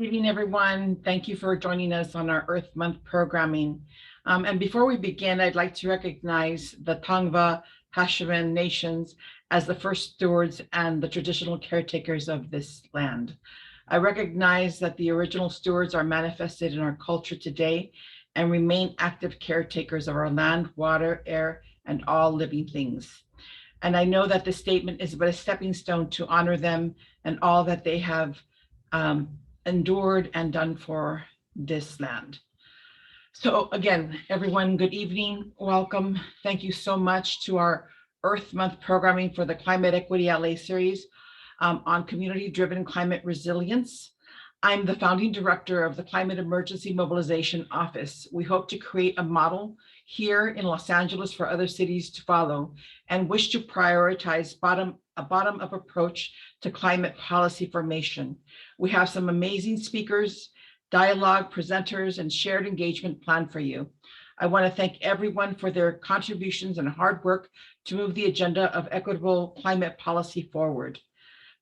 Good evening, everyone. Thank you for joining us on our Earth Month programming. And before we begin, I'd like to recognize the Tongva Hashiman nations as the first stewards and the traditional caretakers of this land. I recognize that the original stewards are manifested in our culture today and remain active caretakers of our land, water, air, and all living things. And I know that this statement is but a stepping stone to honor them and all that they have endured and done for this land. So again, everyone, good evening, welcome. Thank you so much to our Earth Month programming for the Climate Equity LA series on community-driven climate resilience. I'm the founding director of the Climate Emergency Mobilization Office. We hope to create a model here in Los Angeles for other cities to follow and wish to prioritize a bottom-up approach to climate policy formation. We have some amazing speakers, dialogue, presenters, and shared engagement planned for you. I want to thank everyone for their contributions and hard work to move the agenda of equitable climate policy forward.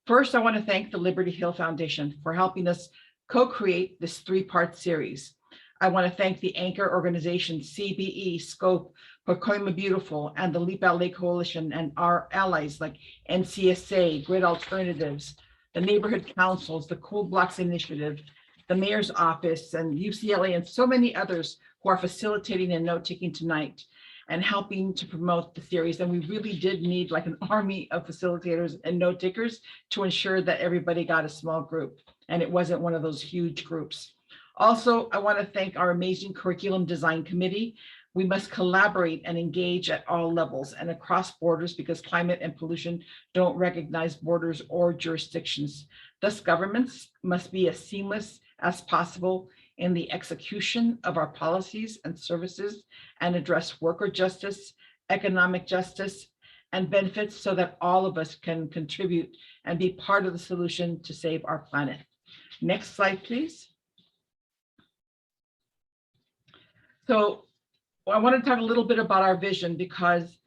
First, I want to thank the Liberty Hill Foundation for helping us co-create this three-part series. I want to thank the anchor organizations CBE, Scope, Pacoima Beautiful, and the Leap LA Coalition, and our allies like NCSA, Grid Alternatives, the neighborhood councils, the Cool Blocks Initiative, the mayor's office, and UCLA, and so many others who are facilitating and note-taking tonight and helping to promote the series. And we really did need like an army of facilitators and note takers to ensure that everybody got a small group and it wasn't one of those huge groups. Also, I want to thank our amazing curriculum design committee. We must collaborate and engage at all levels and across borders because climate and pollution don't recognize borders or jurisdictions. Thus, governments must be as seamless as possible in the execution of our policies and services and address worker justice, economic justice, and benefits so that all of us can contribute and be part of the solution to save our planet. Next slide, please. So I want to talk a little bit about our vision because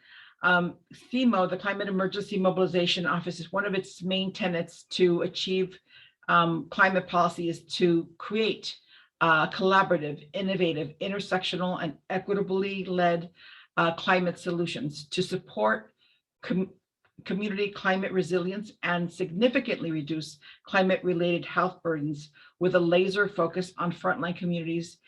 CEMO, the Climate Emergency Mobilization Office, is one of its main tenets to achieve climate policy is to create collaborative, innovative, intersectional, and equitably led climate solutions to support community climate resilience and significantly reduce climate-related health burdens with a laser focus on frontline communities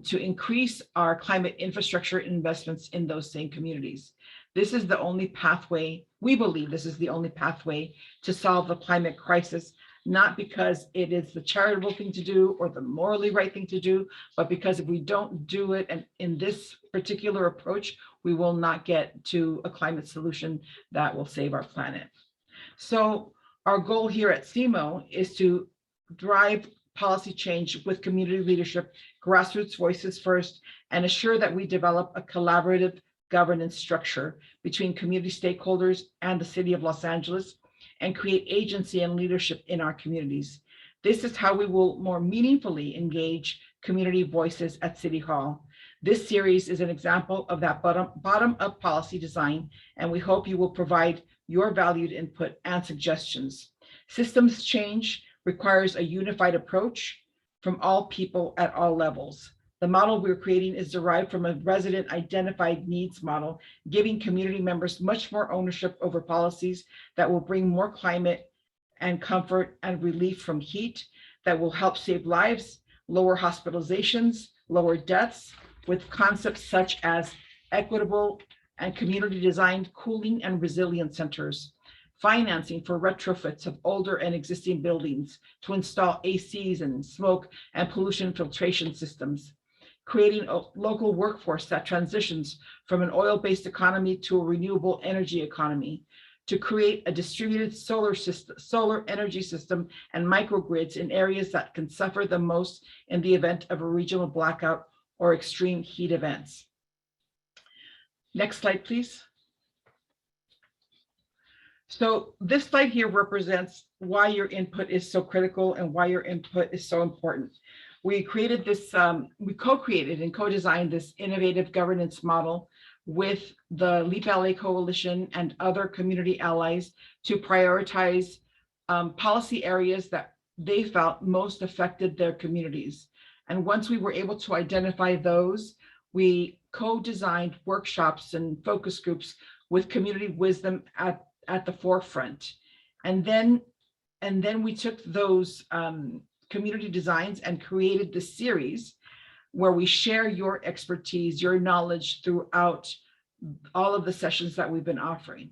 to increase our climate infrastructure investments in those same communities. This is the only pathway, we believe this is the only pathway to solve the climate crisis, not because it is the charitable thing to do or the morally right thing to do, but because if we don't do it and in this particular approach, we will not get to a climate solution that will save our planet. So our goal here at CEMO is to drive policy change with community leadership, grassroots voices first, and assure that we develop a collaborative governance structure between community stakeholders and the city of Los Angeles and create agency and leadership in our communities. This is how we will more meaningfully engage community voices at City Hall. This series is an example of that bottom-up policy design, and we hope you will provide your valued input and suggestions. Systems change requires a unified approach from all people at all levels. The model we're creating is derived from a resident identified needs model, giving community members much more ownership over policies that will bring more climate and comfort and relief from heat, that will help save lives, lower hospitalizations, lower deaths, with concepts such as equitable and community designed cooling and resilience centers, financing for retrofits of older and existing buildings to install ACs and smoke and pollution filtration systems, creating a local workforce that transitions from an oil-based economy to a renewable energy economy, to create a distributed solar energy system and microgrids in areas that can suffer the most in the event of a regional blackout or extreme heat events. Next slide, please. So this slide here represents why your input is so critical and why your input is so important. We created this, we co-created and co-designed this innovative governance model with the Leap LA Coalition and other community allies to prioritize policy areas that they felt most affected their communities. And once we were able to identify those, we co-designed workshops and focus groups with community wisdom at the forefront. And then we took those community designs and created the series where we share your expertise, your knowledge throughout all of the sessions that we've been offering.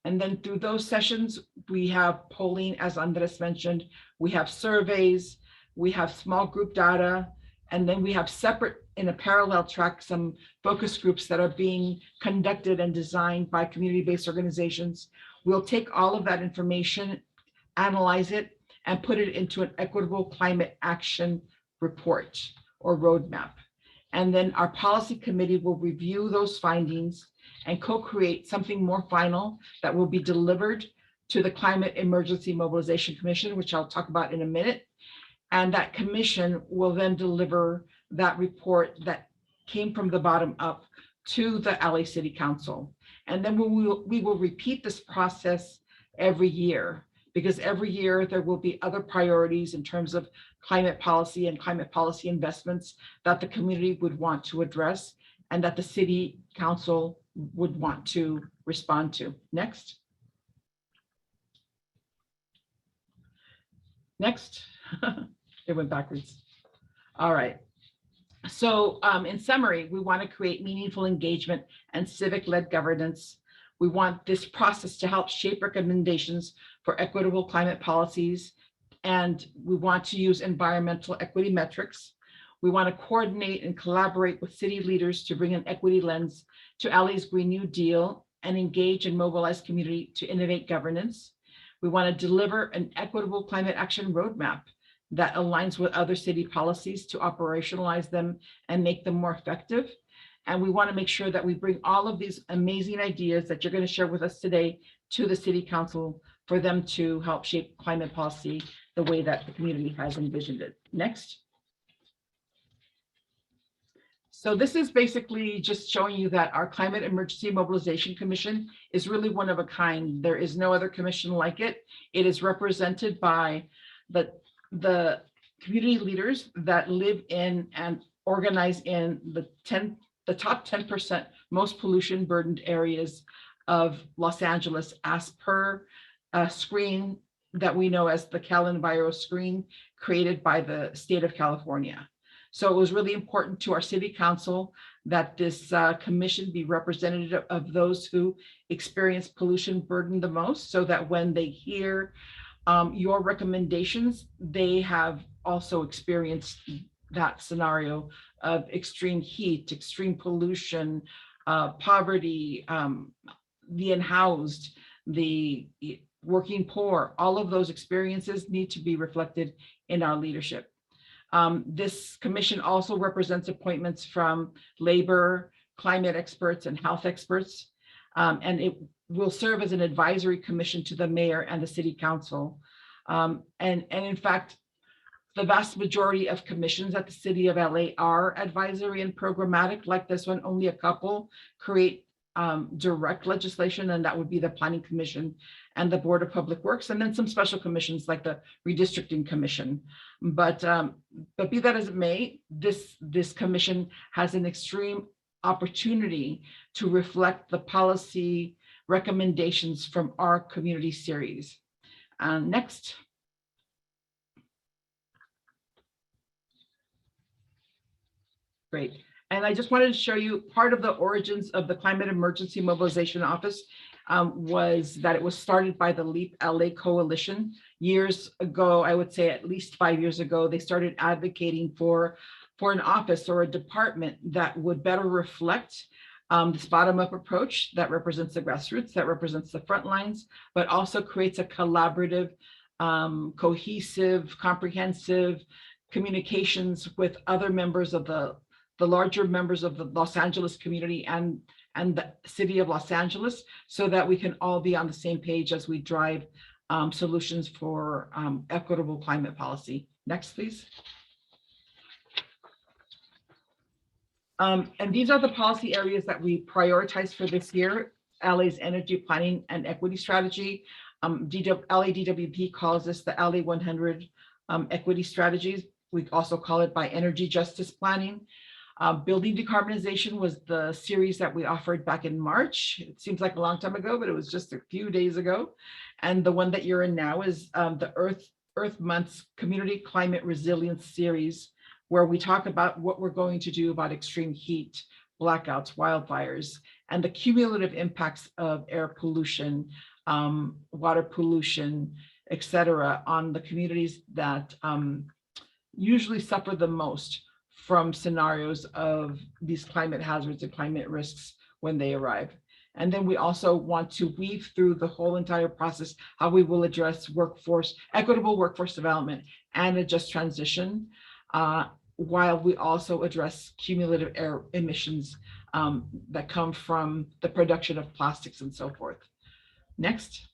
And then through those sessions, we have polling, as Andres mentioned, we have surveys, we have small group data, and then we have separate, in a parallel track, some focus groups that are being conducted and designed by community-based organizations. We'll take all of that information, analyze it, and put it into an equitable climate action report or roadmap. And then our policy committee will review those findings and co-create something more final that will be delivered to the Climate Emergency Mobilization Commission, which I'll talk about in a minute. And that commission will then deliver that report that came from the bottom up to the LA City Council. And then we will repeat this process every year, because every year there will be other priorities in terms of climate policy and climate policy investments that the community would want to address and that the City Council would want to respond to. Next. Next. It went backwards. All right. So in summary, we want to create meaningful engagement and civic-led governance. We want this process to help shape recommendations for equitable climate policies, and we want to use environmental equity metrics. We want to coordinate and collaborate with city leaders to bring an equity lens to LA's Green New Deal and engage and mobilize community to innovate governance. We want to deliver an equitable climate action roadmap that aligns with other city policies to operationalize them and make them more effective. And we want to make sure that we bring all of these amazing ideas that you're going to share with us today to the City Council for them to help shape climate policy the way that the community has envisioned it. Next. So this is basically just showing you that our Climate Emergency Mobilization Commission is really one of a kind. There is no other commission like it. It is represented by the community leaders that live in and organize in the top 10% most pollution burdened areas of Los Angeles, as per a screen that we know as the CalEnviro screen created by the state of California. So it was really important to our City Council that this commission be representative of those who experience pollution burden the most, so that when they hear your recommendations, they have also experienced that scenario of extreme heat, extreme pollution, poverty, the unhoused, the working poor. All of those experiences need to be reflected in our leadership. This commission also represents appointments from labor, climate experts, and health experts, and it will serve as an advisory commission to the mayor and the City Council. And in fact, the vast majority of commissions at the City of LA are advisory and programmatic. Like this one, only a couple create direct legislation, and that would be the Planning Commission and the Board of Public Works, and then some special commissions like the Redistricting Commission. But be that as it may, this commission has an extreme opportunity to reflect the policy recommendations from our community series. Next. Great. And I just wanted to show you part of the origins of the Climate Emergency Mobilization Office was that it was started by the LEAP LA Coalition years ago. I would say at least 5 years ago, they started advocating for an office or a department that would better reflect this bottom-up approach that represents the grassroots, that represents the front lines, but also creates a collaborative, cohesive, comprehensive communications with other members of the larger members of the Los Angeles community and the City of Los Angeles, so that we can all be on the same page as we drive solutions for equitable climate policy. Next, please. And these are the policy areas that we prioritize for this year. LA's energy planning and equity strategy. LA DWP calls this the LA 100 equity strategies. We also call it by energy justice planning. Building decarbonization was the series that we offered back in March. It seems like a long time ago, but it was just a few days ago. And the one that you're in now is the Earth Month's Community Climate Resilience series, where we talk about what we're going to do about extreme heat, blackouts, wildfires, and the cumulative impacts of air pollution, water pollution, et cetera, on the communities that usually suffer the most from scenarios of these climate hazards and climate risks when they arrive. And then we also want to weave through the whole entire process how we will address equitable workforce development and a just transition, while we also address cumulative air emissions that come from the production of plastics and so forth. Next.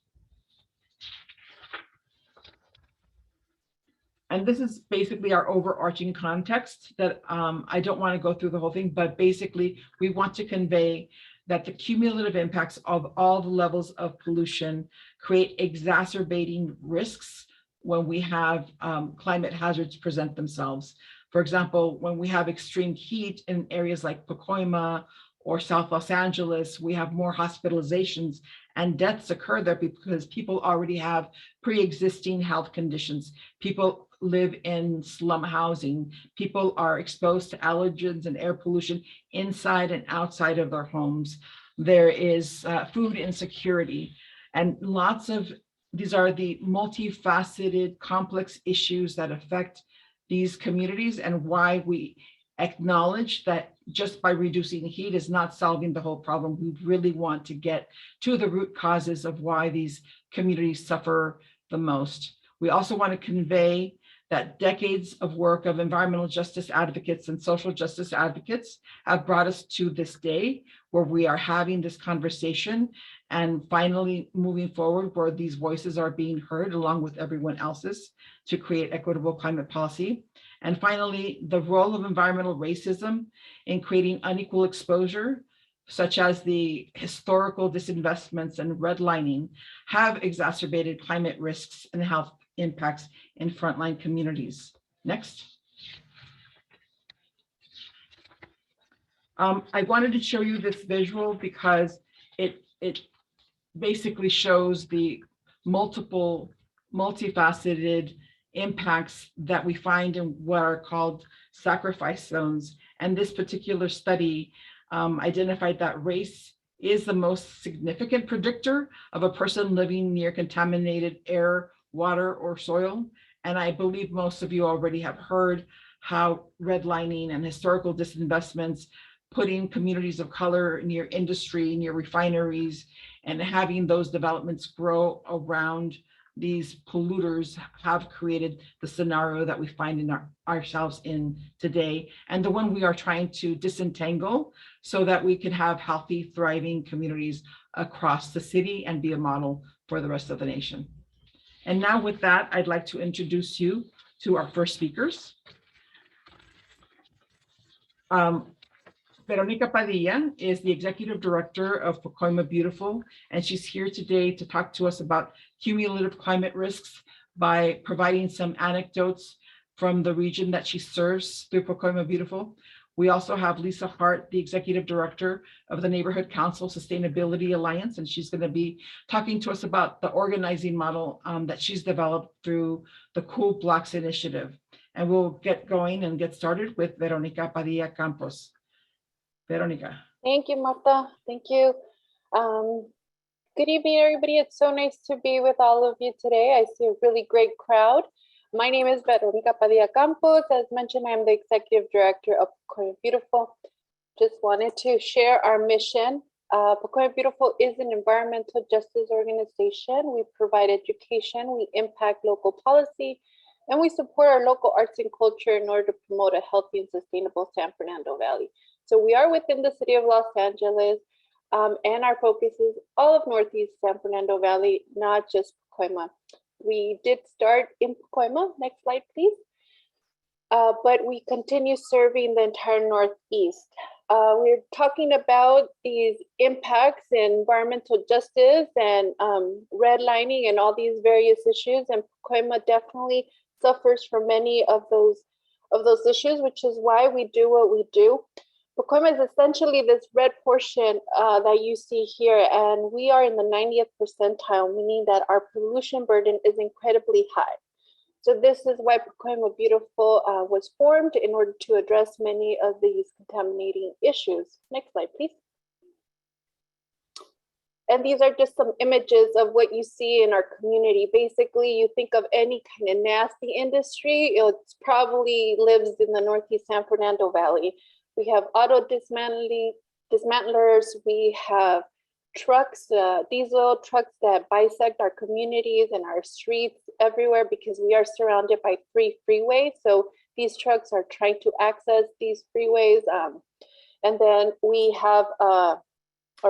And this is basically our overarching context that I don't want to go through the whole thing, but basically we want to convey that the cumulative impacts of all the levels of pollution create exacerbating risks when we have climate hazards present themselves. For example, when we have extreme heat in areas like Pacoima or South Los Angeles, we have more hospitalizations and deaths occur there because people already have pre-existing health conditions. People live in slum housing. People are exposed to allergens and air pollution inside and outside of their homes. There is food insecurity, and these are the multifaceted, complex issues that affect these communities, and why we acknowledge that just by reducing heat is not solving the whole problem. We really want to get to the root causes of why these communities suffer the most. We also want to convey that decades of work of environmental justice advocates and social justice advocates have brought us to this day where we are having this conversation and finally moving forward where these voices are being heard along with everyone else's to create equitable climate policy. And finally, the role of environmental racism in creating unequal exposure, such as the historical disinvestments and redlining, have exacerbated climate risks and health impacts in frontline communities. Next. I wanted to show you this visual because it basically shows the multifaceted impacts that we find in what are called sacrifice zones. And this particular study identified that race is the most significant predictor of a person living near contaminated air, water, or soil. And I believe most of you already have heard how redlining and historical disinvestments, putting communities of color near industry, near refineries, and having those developments grow around these polluters have created the scenario that we find in ourselves in today, and the one we are trying to disentangle so that we can have healthy, thriving communities across the city and be a model for the rest of the nation. And now with that, I'd like to introduce you to our first speakers. Veronica Padilla is the Executive Director of Pacoima Beautiful, and she's here today to talk to us about cumulative climate risks by providing some anecdotes from the region that she serves through Pacoima Beautiful. We also have Lisa Hart, the Executive Director of the Neighborhood Council Sustainability Alliance, and she's going to be talking to us about the organizing model that she's developed through the Cool Blocks Initiative. And we'll get going and get started with Veronica Padilla Campos. Veronica. Thank you, Marta. Thank you. Good evening, everybody. It's so nice to be with all of you today. I see a really great crowd. My name is Veronica Padilla Campos. As mentioned, I'm the Executive Director of Pacoima Beautiful. Just wanted to share our mission. Pacoima Beautiful is an environmental justice organization. We provide education, we impact local policy, and we support our local arts and culture in order to promote a healthy and sustainable San Fernando Valley. So we are within the city of Los Angeles, and our focus is all of Northeast San Fernando Valley, not just Pacoima. We did start in Pacoima, next slide please, but we continue serving the entire Northeast. We're talking about these impacts in environmental justice and redlining and all these various issues, and Pacoima definitely suffers from many of those issues, which is why we do what we do. Pacoima is essentially this red portion that you see here, and we are in the 90th percentile, meaning that our pollution burden is incredibly high. So this is why Pacoima Beautiful was formed, in order to address many of these contaminating issues. Next slide, please. And these are just some images of what you see in our community. Basically, you think of any kind of nasty industry, it probably lives in the Northeast San Fernando Valley. We have auto dismantlers, we have trucks, diesel trucks that bisect our communities and our streets everywhere, because we are surrounded by 3 freeways. So these trucks are trying to access these freeways. And then we have a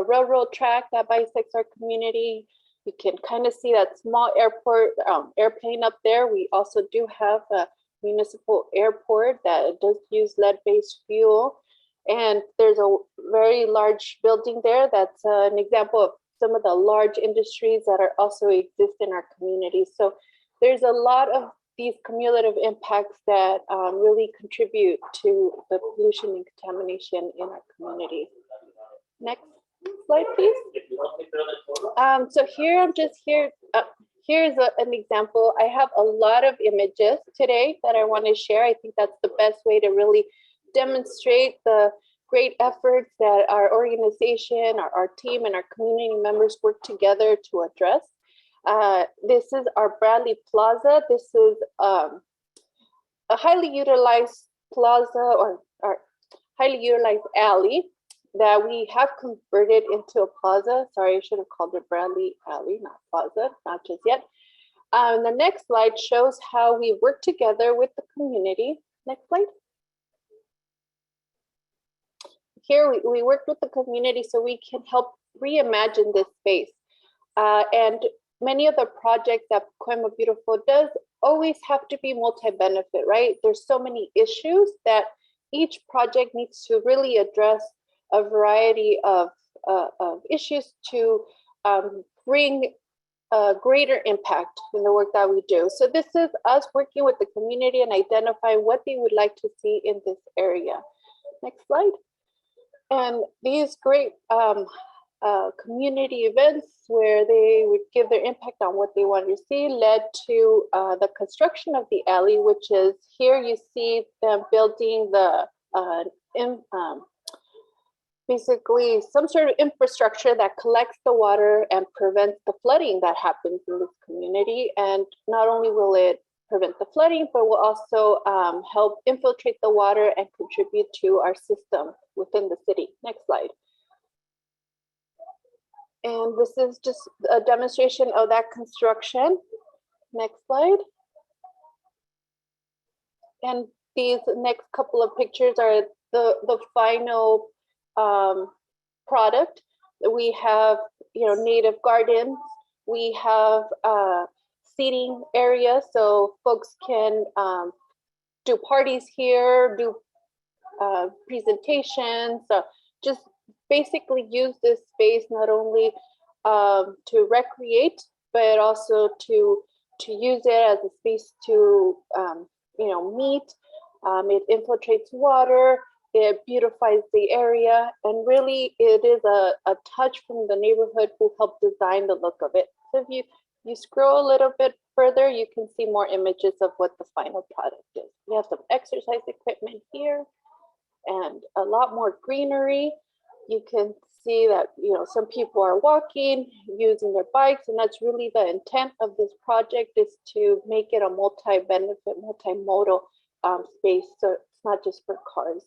railroad track that bisects our community. You can kind of see that small airport airplane up there. We also do have a municipal airport that does use lead-based fuel. And there's a very large building there that's an example of some of the large industries that are also exist in our community. So there's a lot of these cumulative impacts that really contribute to the pollution and contamination in our community. Next slide, please. So here, I'm just here. Here's an example. I have a lot of images today that I want to share. I think that's the best way to really demonstrate the great efforts that our organization, our team, and our community members work together to address. This is our Bradley Plaza. This is a highly utilized plaza or highly utilized alley that we have converted into a plaza. Sorry, I should have called it Bradley Alley, not plaza, not just yet. The next slide shows how we work together with the community. Next slide. Here we worked with the community so we can help reimagine this space. And many of the projects that Pacoima Beautiful does always have to be multi-benefit, right? There's so many issues that each project needs to really address a variety of issues to bring a greater impact in the work that we do. So this is us working with the community and identifying what they would like to see in this area. Next slide. And these great community events where they would give their impact on what they want to see led to the construction of the alley, which is here you see them building the basically some sort of infrastructure that collects the water and prevents the flooding that happens in this community. And not only will it prevent the flooding, but will also help infiltrate the water and contribute to our system within the city. Next slide. And this is just a demonstration of that construction. Next slide. And these next couple of pictures are the final product. We have, native gardens. We have seating area so folks can do parties here, do presentations, just basically use this space not only to recreate, but also to use it as a space to meet. It infiltrates water, it beautifies the area, and really it is a touch from the neighborhood who helped design the look of it. So if you scroll a little bit further, you can see more images of what the final product is. We have some exercise equipment here and a lot more greenery. You can see that some people are walking, using their bikes, and that's really the intent of this project, is to make it a multi-benefit, multimodal space. So it's not just for cars.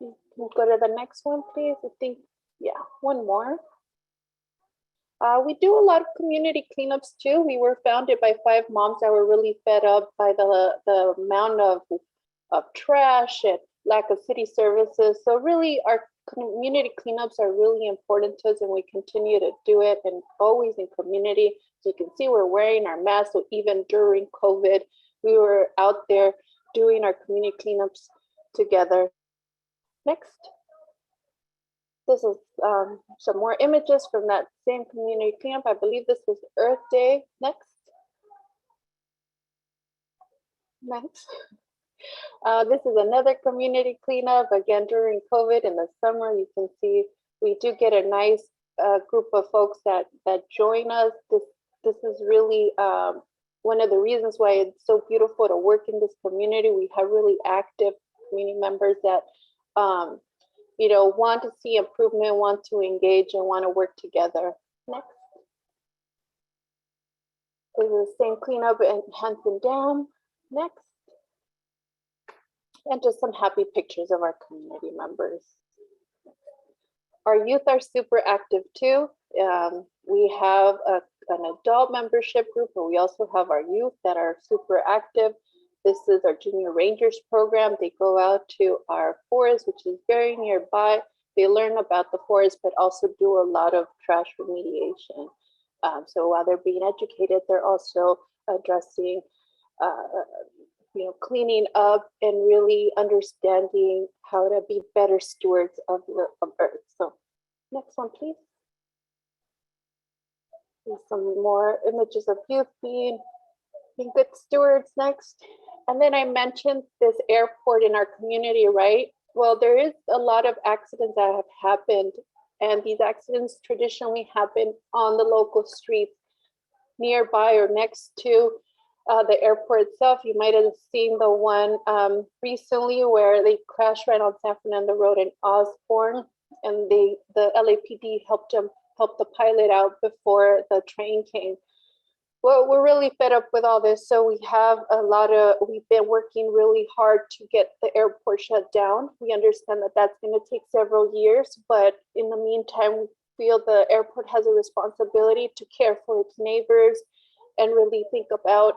You can go to the next one, please. I think, yeah, one more. We do a lot of community cleanups too. We were founded by 5 moms that were really fed up by the amount of trash and lack of city services. So really our community cleanups are really important to us, and we continue to do it, and always in community. So you can see we're wearing our masks. So even during COVID, we were out there doing our community cleanups together. Next. This is some more images from that same community camp. I believe this was Earth Day. Next. Next. This is another community cleanup, again during COVID in the summer. You can see we do get a nice group of folks that join us. This is really one of the reasons why it's so beautiful to work in this community. We have really active community members that you know, want to see improvement, want to engage, and want to work together. Next. This is the same cleanup in Hanson Dam. Next. And just some happy pictures of our community members. Our youth are super active too. We have an adult membership group, but we also have our youth that are super active. This is our Junior Rangers program. They go out to our forest, which is very nearby. They learn about the forest, but also do a lot of trash remediation. So while they're being educated, they're also addressing you know, cleaning up and really understanding how to be better stewards of Earth. So next one, please. And some more images of youth being good stewards next. And then I mentioned this airport in our community, right? Well, there is a lot of accidents that have happened, and these accidents traditionally happen on the local streets nearby or next to the airport itself. You might have seen the one recently where they crashed right on San Fernando Road in Osborne, and the LAPD helped the pilot out before the train came. Well, we're really fed up with all this, so we've been working really hard to get the airport shut down. We understand that that's going to take several years, but in the meantime, we feel the airport has a responsibility to care for its neighbors and really think about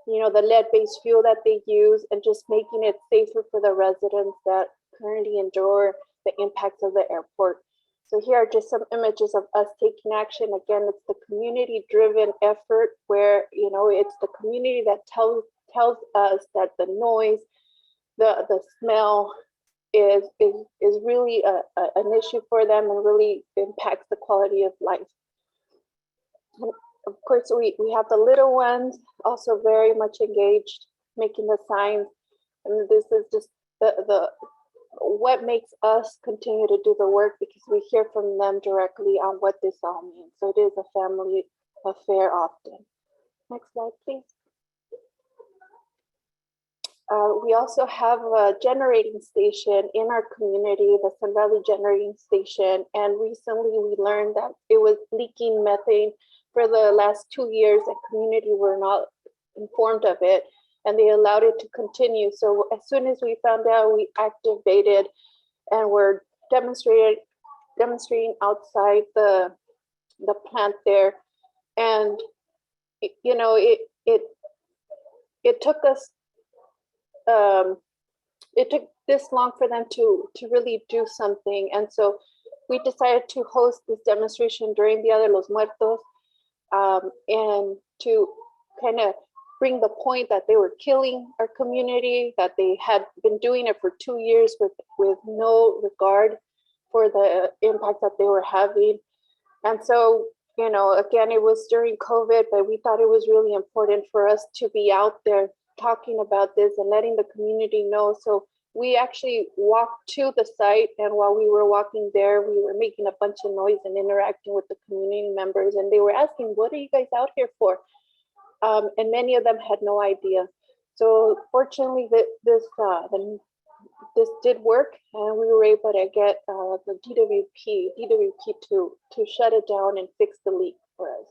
you know, the lead-based fuel that they use and just making it safer for the residents that currently endure the impacts of the airport. So here are just some images of us taking action. Again, it's the community-driven effort where, you know, it's the community that tells us that the noise, the smell is really an issue for them and really impacts the quality of life. And of course, we have the little ones also very much engaged, making the signs. And this is just the what makes us continue to do the work, because we hear from them directly on what this all means. So it is a family affair often. Next slide, please. We also have a generating station in our community, the Sun Valley Generating Station. And recently we learned that it was leaking methane for the last 2 years, and community were not informed of it, and they allowed it to continue. So as soon as we found out, we activated and we're demonstrating outside the plant there. And you know, it took us it took this long for them to really do something. And so we decided to host this demonstration during Dia de los Muertos, and to kind of bring the point that they were killing our community, that they had been doing it for 2 years with no regard for the impact that they were having. And so, you know, again, it was during COVID, but we thought it was really important for us to be out there talking about this and letting the community know. So we actually walked to the site, and while we were walking there, we were making a bunch of noise and interacting with the community members, and they were asking, what are you guys out here for? And many of them had no idea. So fortunately, this did work, and we were able to get the DWP to shut it down and fix the leak for us.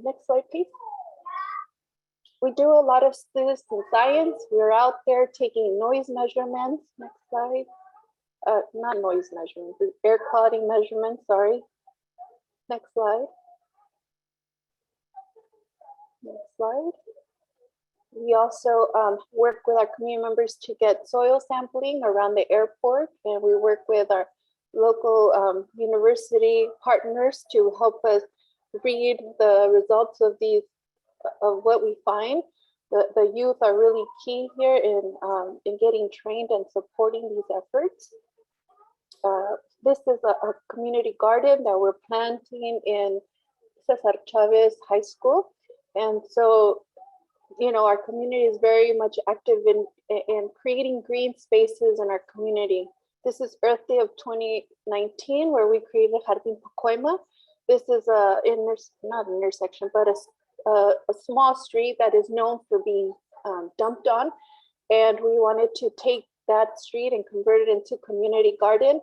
Next slide, please. We do a lot of citizen science. We're out there taking noise measurements. Next slide. Not noise measurements, air quality measurements, sorry. Next slide. Next slide. We also work with our community members to get soil sampling around the airport, and we work with our local university partners to help us read the results of what we find. The youth are really key here in getting trained and supporting these efforts. This is a community garden that we're planting in Cesar Chavez High School. And so our community is very much active in creating green spaces in our community. This is Earth Day of 2019, where we created Jardín Pacoima. This is not an intersection, but a small street that is known for being dumped on. And we wanted to take that street and convert it into community garden.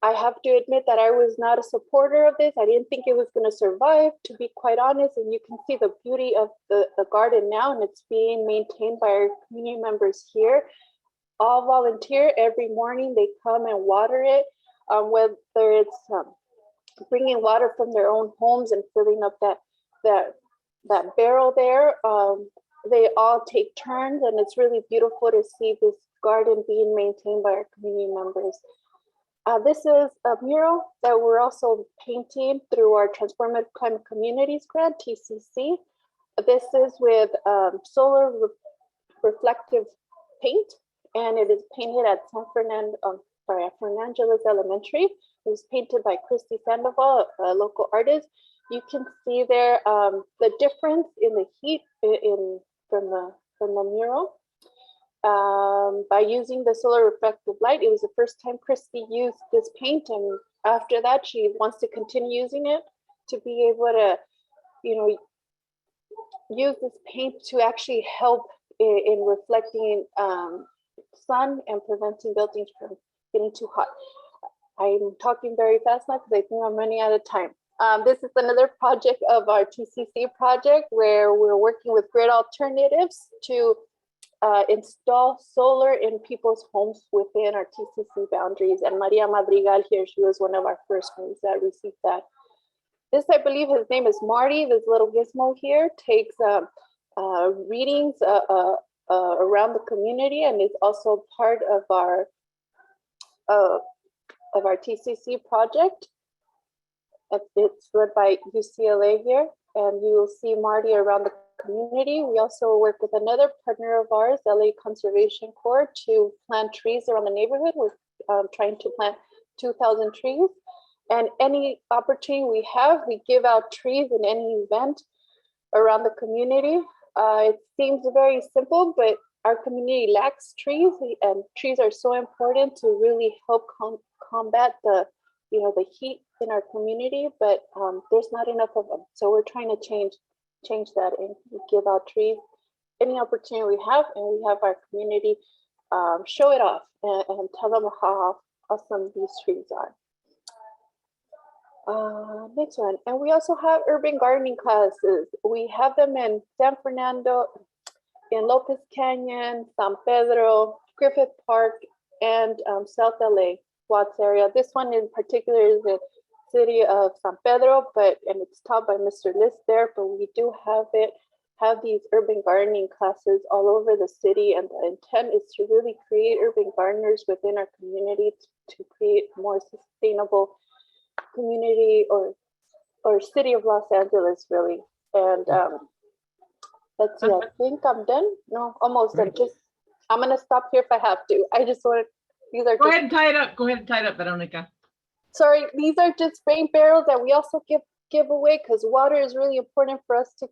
I have to admit that I was not a supporter of this. I didn't think it was going to survive, to be quite honest. And you can see the beauty of the garden now, and it's being maintained by our community members here. All volunteer. Every morning they come and water it, whether it's bringing water from their own homes and filling up that barrel there. They all take turns, and it's really beautiful to see this garden being maintained by our community members. This is a mural that we're also painting through our Transformative Climate Communities Grant, TCC. This is with solar reflective paint, and it is painted at Fernangeles Elementary. It was painted by Christy Sandoval, a local artist. You can see there the difference in the heat from the mural. By using the solar reflective light. It was the first time Christy used this paint, and after that she wants to continue using it to be able to, use this paint to actually help in reflecting sun and preventing buildings from getting too hot. I'm talking very fast now because I think I'm running out of time. This is another project of our TCC project where we're working with grid alternatives to install solar in people's homes within our TCC boundaries. And Maria Madrigal here, she was one of our first ones that received that. This, I believe his name is Marty, this little gizmo here, takes readings around the community, and is also part of our TCC project. It's led by UCLA here, and you will see Marty around the community. We also work with another partner of ours, LA Conservation Corps, to plant trees around the neighborhood. We're trying to plant 2,000 trees. And any opportunity we have, we give out trees in any event around the community. It seems very simple, but our community lacks trees, and trees are so important to really help combat the heat in our community, but there's not enough of them. So we're trying to change that and give out trees any opportunity we have, and we have our community show it off and tell them how awesome these trees are. Next one, and we also have urban gardening classes. We have them in San Fernando, in Lopez Canyon, San Pedro, Griffith Park, and South LA, Watts area. This one in particular is the city of San Pedro, and it's taught by Mr. List there, but we do have these urban gardening classes all over the city, and the intent is to really create urban gardeners within our community to create more sustainable community or city of Los Angeles, really. And let's see, I think I'm done. No, almost done. I'm gonna stop here if I have to. I just want these are go ahead and tie it up. Go ahead and tie it up, Veronica. Sorry, these are just rain barrels that we also give away because water is really important for us to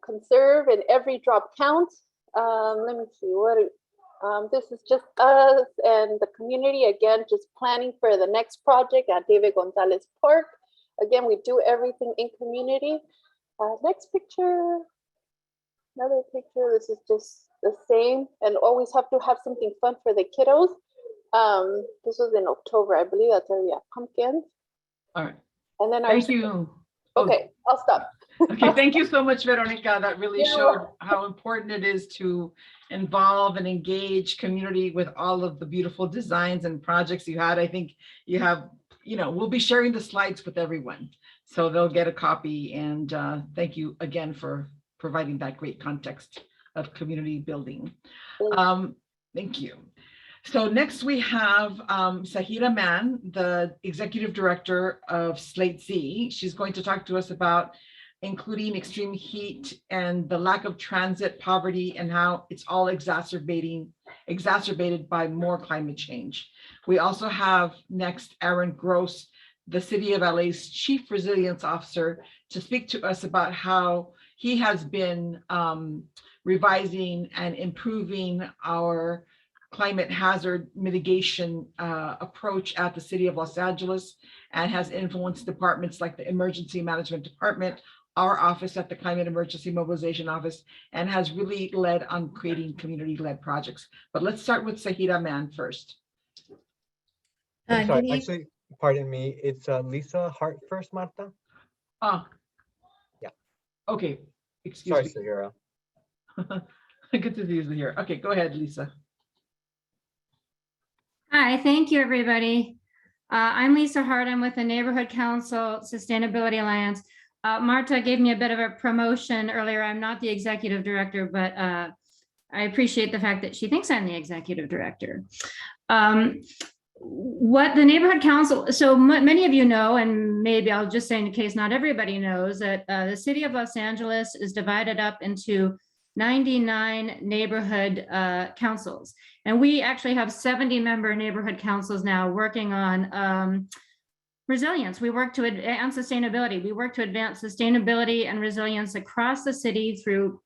conserve, and every drop counts. Let me see this is just us and the community, again, just planning for the next project at David Gonzalez Park. Again, we do everything in community. Next picture, another picture. This is just the same, and always have to have something fun for the kiddos. This was in October, I believe. That's where we have pumpkins. All right. And then thank you. Okay, I'll stop. Okay, thank you so much, Veronica. That really showed how important it is to involve and engage community with all of the beautiful designs and projects you had. I think you have, we'll be sharing the slides with everyone, so they'll get a copy. And thank you again for providing that great context of community building. Thank you. So next we have Sahira Mann, the Executive Director of Slate Z. She's going to talk to us about including extreme heat and the lack of transit poverty and how it's all exacerbated by more climate change. We also have next Aaron Gross, the City of LA's Chief Resilience Officer, to speak to us about how he has been revising and improving our climate hazard mitigation approach at the City of Los Angeles, and has influenced departments like the Emergency Management Department, our office at the Climate Emergency Mobilization Office, and has really led on creating community-led projects. But let's start with Sahira Mann first. I'm sorry, actually, pardon me, it's Lisa Hart first, Marta. Ah. Yeah. Okay, excuse me. Sorry, Sahira. Good to see you here. Okay, go ahead, Lisa. Hi, thank you, everybody. I'm Lisa Hart. I'm with the Neighborhood Council Sustainability Alliance. Marta gave me a bit of a promotion earlier. I'm not the executive director, but I appreciate the fact that she thinks I'm the executive director. What the Neighborhood Council, so many of you know, and maybe I'll just say in case not everybody knows, that the City of Los Angeles is divided up into 99 neighborhood councils. And we actually have 70-member neighborhood councils now working on resilience. We work to advance sustainability. We work to advance sustainability and resilience across the city through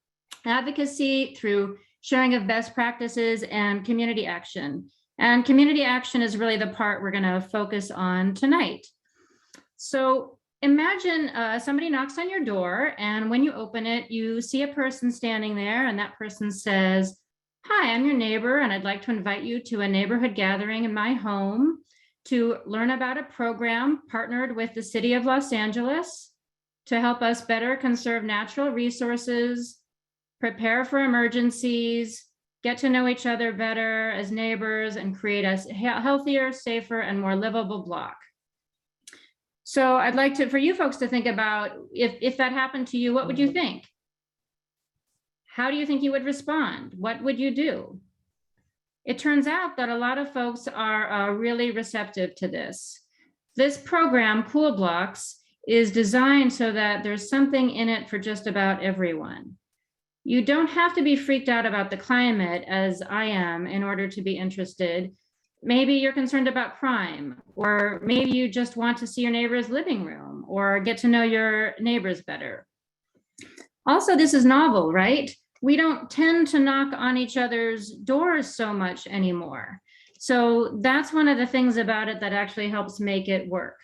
advocacy, through sharing of best practices, and community action. And community action is really the part we're going to focus on tonight. So imagine somebody knocks on your door, and when you open it, you see a person standing there, and that person says, "Hi, I'm your neighbor, and I'd like to invite you to a neighborhood gathering in my home to learn about a program partnered with the City of Los Angeles to help us better conserve natural resources, prepare for emergencies, get to know each other better as neighbors, and create a healthier, safer, and more livable block." So I'd like for you folks to think about if that happened to you, what would you think? How do you think you would respond? What would you do? It turns out that a lot of folks are really receptive to this. This program, Cool Blocks, is designed so that there's something in it for just about everyone. You don't have to be freaked out about the climate, as I am, in order to be interested. Maybe you're concerned about crime, or maybe you just want to see your neighbor's living room or get to know your neighbors better. Also, this is novel, right? We don't tend to knock on each other's doors so much anymore. So that's one of the things about it that actually helps make it work.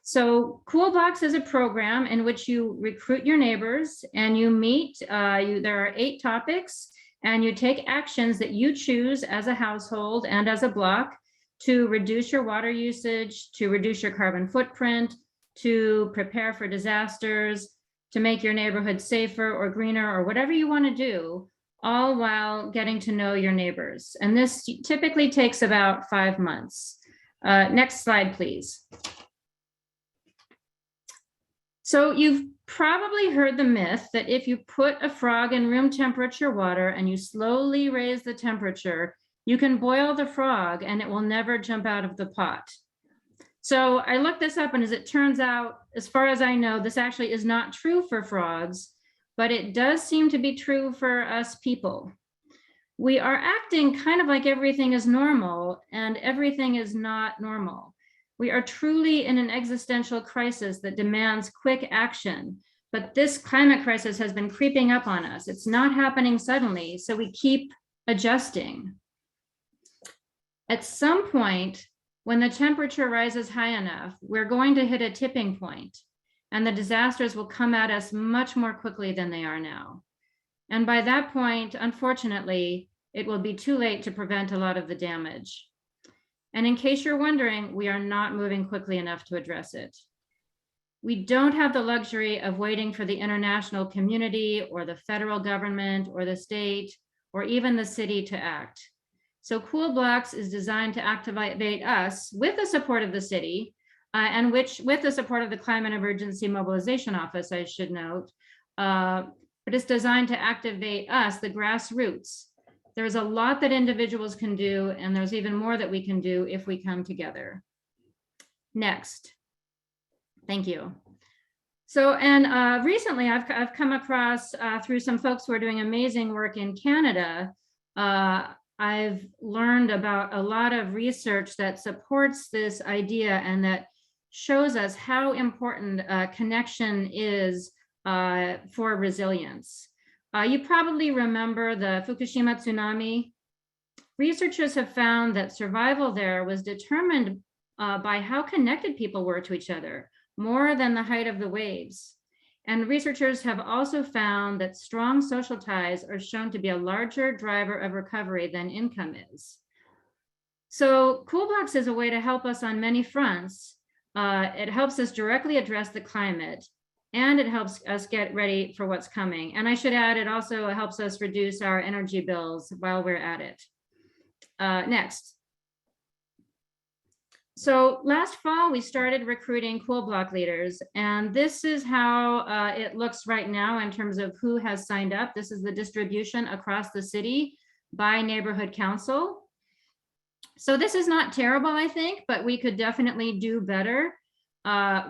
So Cool Blocks is a program in which you recruit your neighbors and you meet, there are 8 topics, and you take actions that you choose as a household and as a block to reduce your water usage, to reduce your carbon footprint, to prepare for disasters, to make your neighborhood safer or greener or whatever you want to do, all while getting to know your neighbors. And this typically takes about 5 months. Next slide, please. So you've probably heard the myth that if you put a frog in room temperature water and you slowly raise the temperature, you can boil the frog and it will never jump out of the pot. So I looked this up, and as it turns out, as far as I know, this actually is not true for frogs, but it does seem to be true for us people. We are acting kind of like everything is normal, and everything is not normal. We are truly in an existential crisis that demands quick action, but this climate crisis has been creeping up on us. It's not happening suddenly, so we keep adjusting. At some point, when the temperature rises high enough, we're going to hit a tipping point, and the disasters will come at us much more quickly than they are now. And by that point, unfortunately, it will be too late to prevent a lot of the damage. And in case you're wondering, we are not moving quickly enough to address it. We don't have the luxury of waiting for the international community or the federal government or the state or even the city to act. So Cool Blocks is designed to activate us with the support of the city and with the support of the Climate Emergency Mobilization Office, I should note, but it's designed to activate us, the grassroots. There's a lot that individuals can do, and there's even more that we can do if we come together. Next. Thank you. So, and recently I've come across through some folks who are doing amazing work in Canada, I've learned about a lot of research that supports this idea and that shows us how important connection is for resilience. You probably remember the Fukushima tsunami. Researchers have found that survival there was determined by how connected people were to each other, more than the height of the waves. And researchers have also found that strong social ties are shown to be a larger driver of recovery than income is. So Cool Blocks is a way to help us on many fronts. It helps us directly address the climate, and it helps us get ready for what's coming. And I should add, it also helps us reduce our energy bills while we're at it. Next. So last fall, we started recruiting Cool Block leaders, and this is how it looks right now in terms of who has signed up. This is the distribution across the city by neighborhood council. So this is not terrible, I think, but we could definitely do better.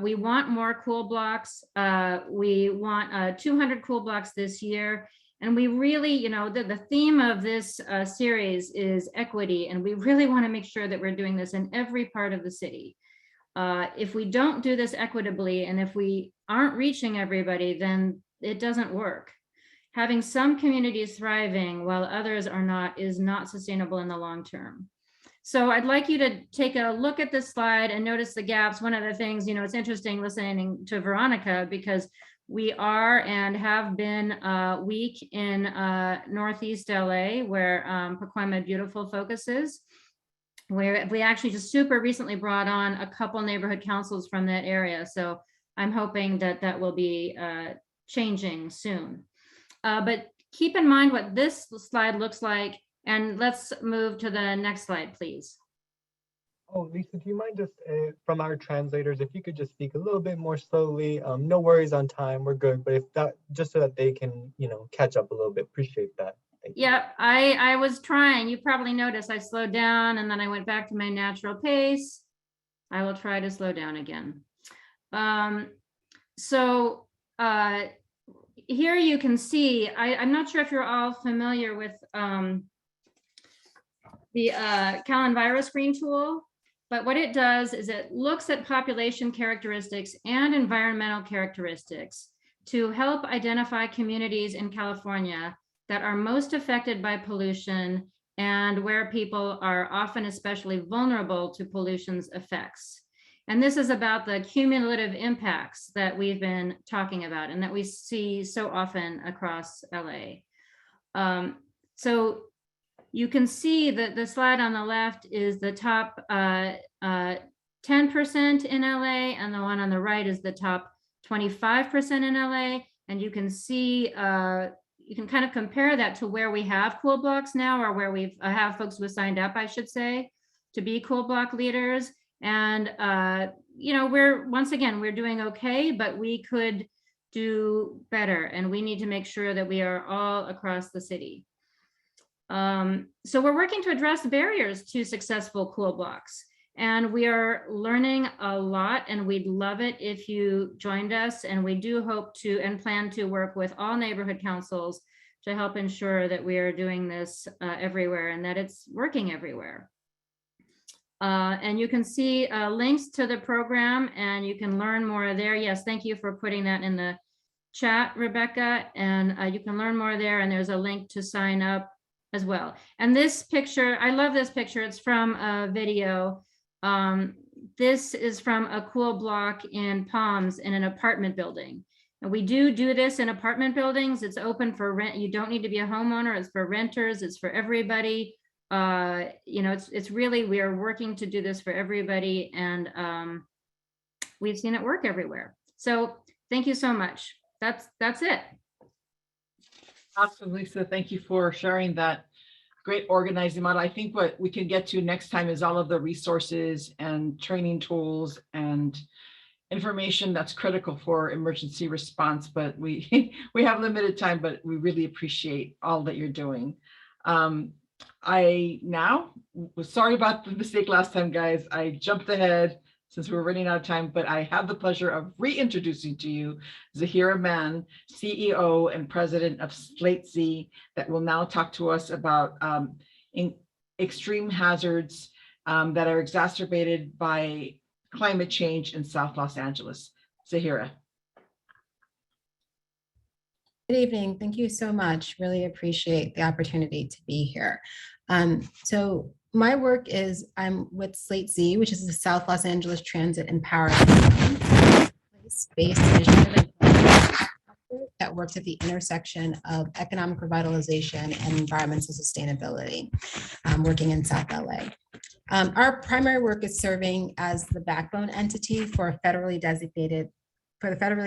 We want more Cool Blocks. We want 200 Cool Blocks this year. And we really, you know, the theme of this series is equity, and we really want to make sure that we're doing this in every part of the city. If we don't do this equitably, and if we aren't reaching everybody, then it doesn't work. Having some communities thriving while others are not is not sustainable in the long term. So I'd like you to take a look at this slide and notice the gaps. One of the things, you know, it's interesting listening to Veronica, because we are and have been weak in Northeast LA, where Pacoima Beautiful focuses, where we actually just super recently brought on a couple neighborhood councils from that area. So I'm hoping that that will be changing soon. But keep in mind what this slide looks like, and let's move to the next slide, please. Oh, Lisa, do you mind just from our translators, if you could just speak a little bit more slowly? No worries on time, we're good. But if that, just so that they can, you know, catch up a little bit, appreciate that. Thank you. Yeah, I was trying. You probably noticed I slowed down and then I went back to my natural pace. I will try to slow down again. Here you can see, I'm not sure if you're all familiar with the Calendvira screen tool. But what it does is it looks at population characteristics and environmental characteristics to help identify communities in California that are most affected by pollution and where people are often especially vulnerable to pollution's effects. And this is about the cumulative impacts that we've been talking about and that we see so often across LA. So you can see that the slide on the left is the top 10% in LA, and the one on the right is the top 25% in LA. And you can see, you can kind of compare that to where we have Cool Blocks now, or where we have folks who have signed up, I should say, to be Cool Block leaders. And, you know, once again, we're doing okay, but we could do better. And we need to make sure that we are all across the city. So we're working to address barriers to successful Cool Blocks, and we are learning a lot, and we'd love it if you joined us. And we do hope to and plan to work with all neighborhood councils to help ensure that we are doing this everywhere and that it's working everywhere. And you can see links to the program, and you can learn more there. Yes, thank you for putting that in the chat, Rebecca. And you can learn more there, and there's a link to sign up as well. And this picture, I love this picture. It's from a video. This is from a Cool Block in Palms in an apartment building. And we do this in apartment buildings. It's open for rent. You don't need to be a homeowner. It's for renters. It's for everybody. You know, it's really, we are working to do this for everybody, and we've seen it work everywhere. So thank you so much. That's it. Awesome, Lisa. Thank you for sharing that great organizing model. I think what we can get to next time is all of the resources and training tools and information that's critical for emergency response. But we have limited time, but we really appreciate all that you're doing. I now was sorry about the mistake last time, guys. I jumped ahead since we're running out of time, but I have the pleasure of reintroducing to you Zahira Mann, CEO and president of Slate Z, that will now talk to us about extreme hazards that are exacerbated by climate change in South Los Angeles. Zahira. Good evening. Thank you so much. Really appreciate the opportunity to be here. So my work is I'm with Slate Z, which is the South Los Angeles Transit Empowerment Space Initiative that works at the intersection of economic revitalization and environmental sustainability, working in South LA. Our primary work is serving as the backbone entity for the federally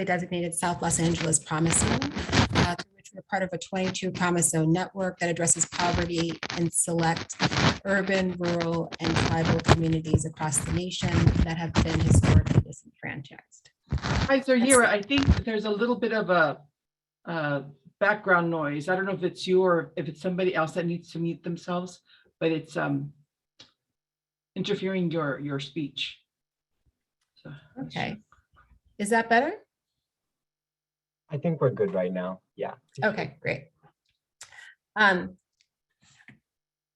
designated South Los Angeles Promise Zone, through which we're part of a 22 Promise Zone network that addresses poverty in select urban, rural, and tribal communities across the nation that have been historically disenfranchised. Hi, so Yira, I think there's a little bit of a background noise. I don't know if it's you or if it's somebody else that needs to mute themselves, but it's interfering your speech. So, Okay. Is that better? I think we're good right now. Yeah. Okay, great.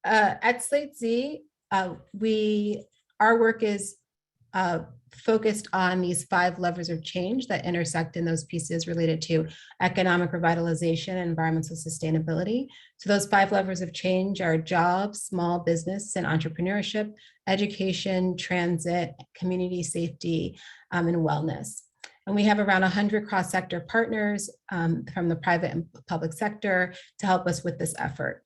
At Slate Z, our work is focused on these 5 levers of change that intersect in those pieces related to economic revitalization and environmental sustainability. So those 5 levers of change are jobs, small business and entrepreneurship, education, transit, community safety, and wellness. And we have around 100 cross-sector partners from the private and public sector to help us with this effort.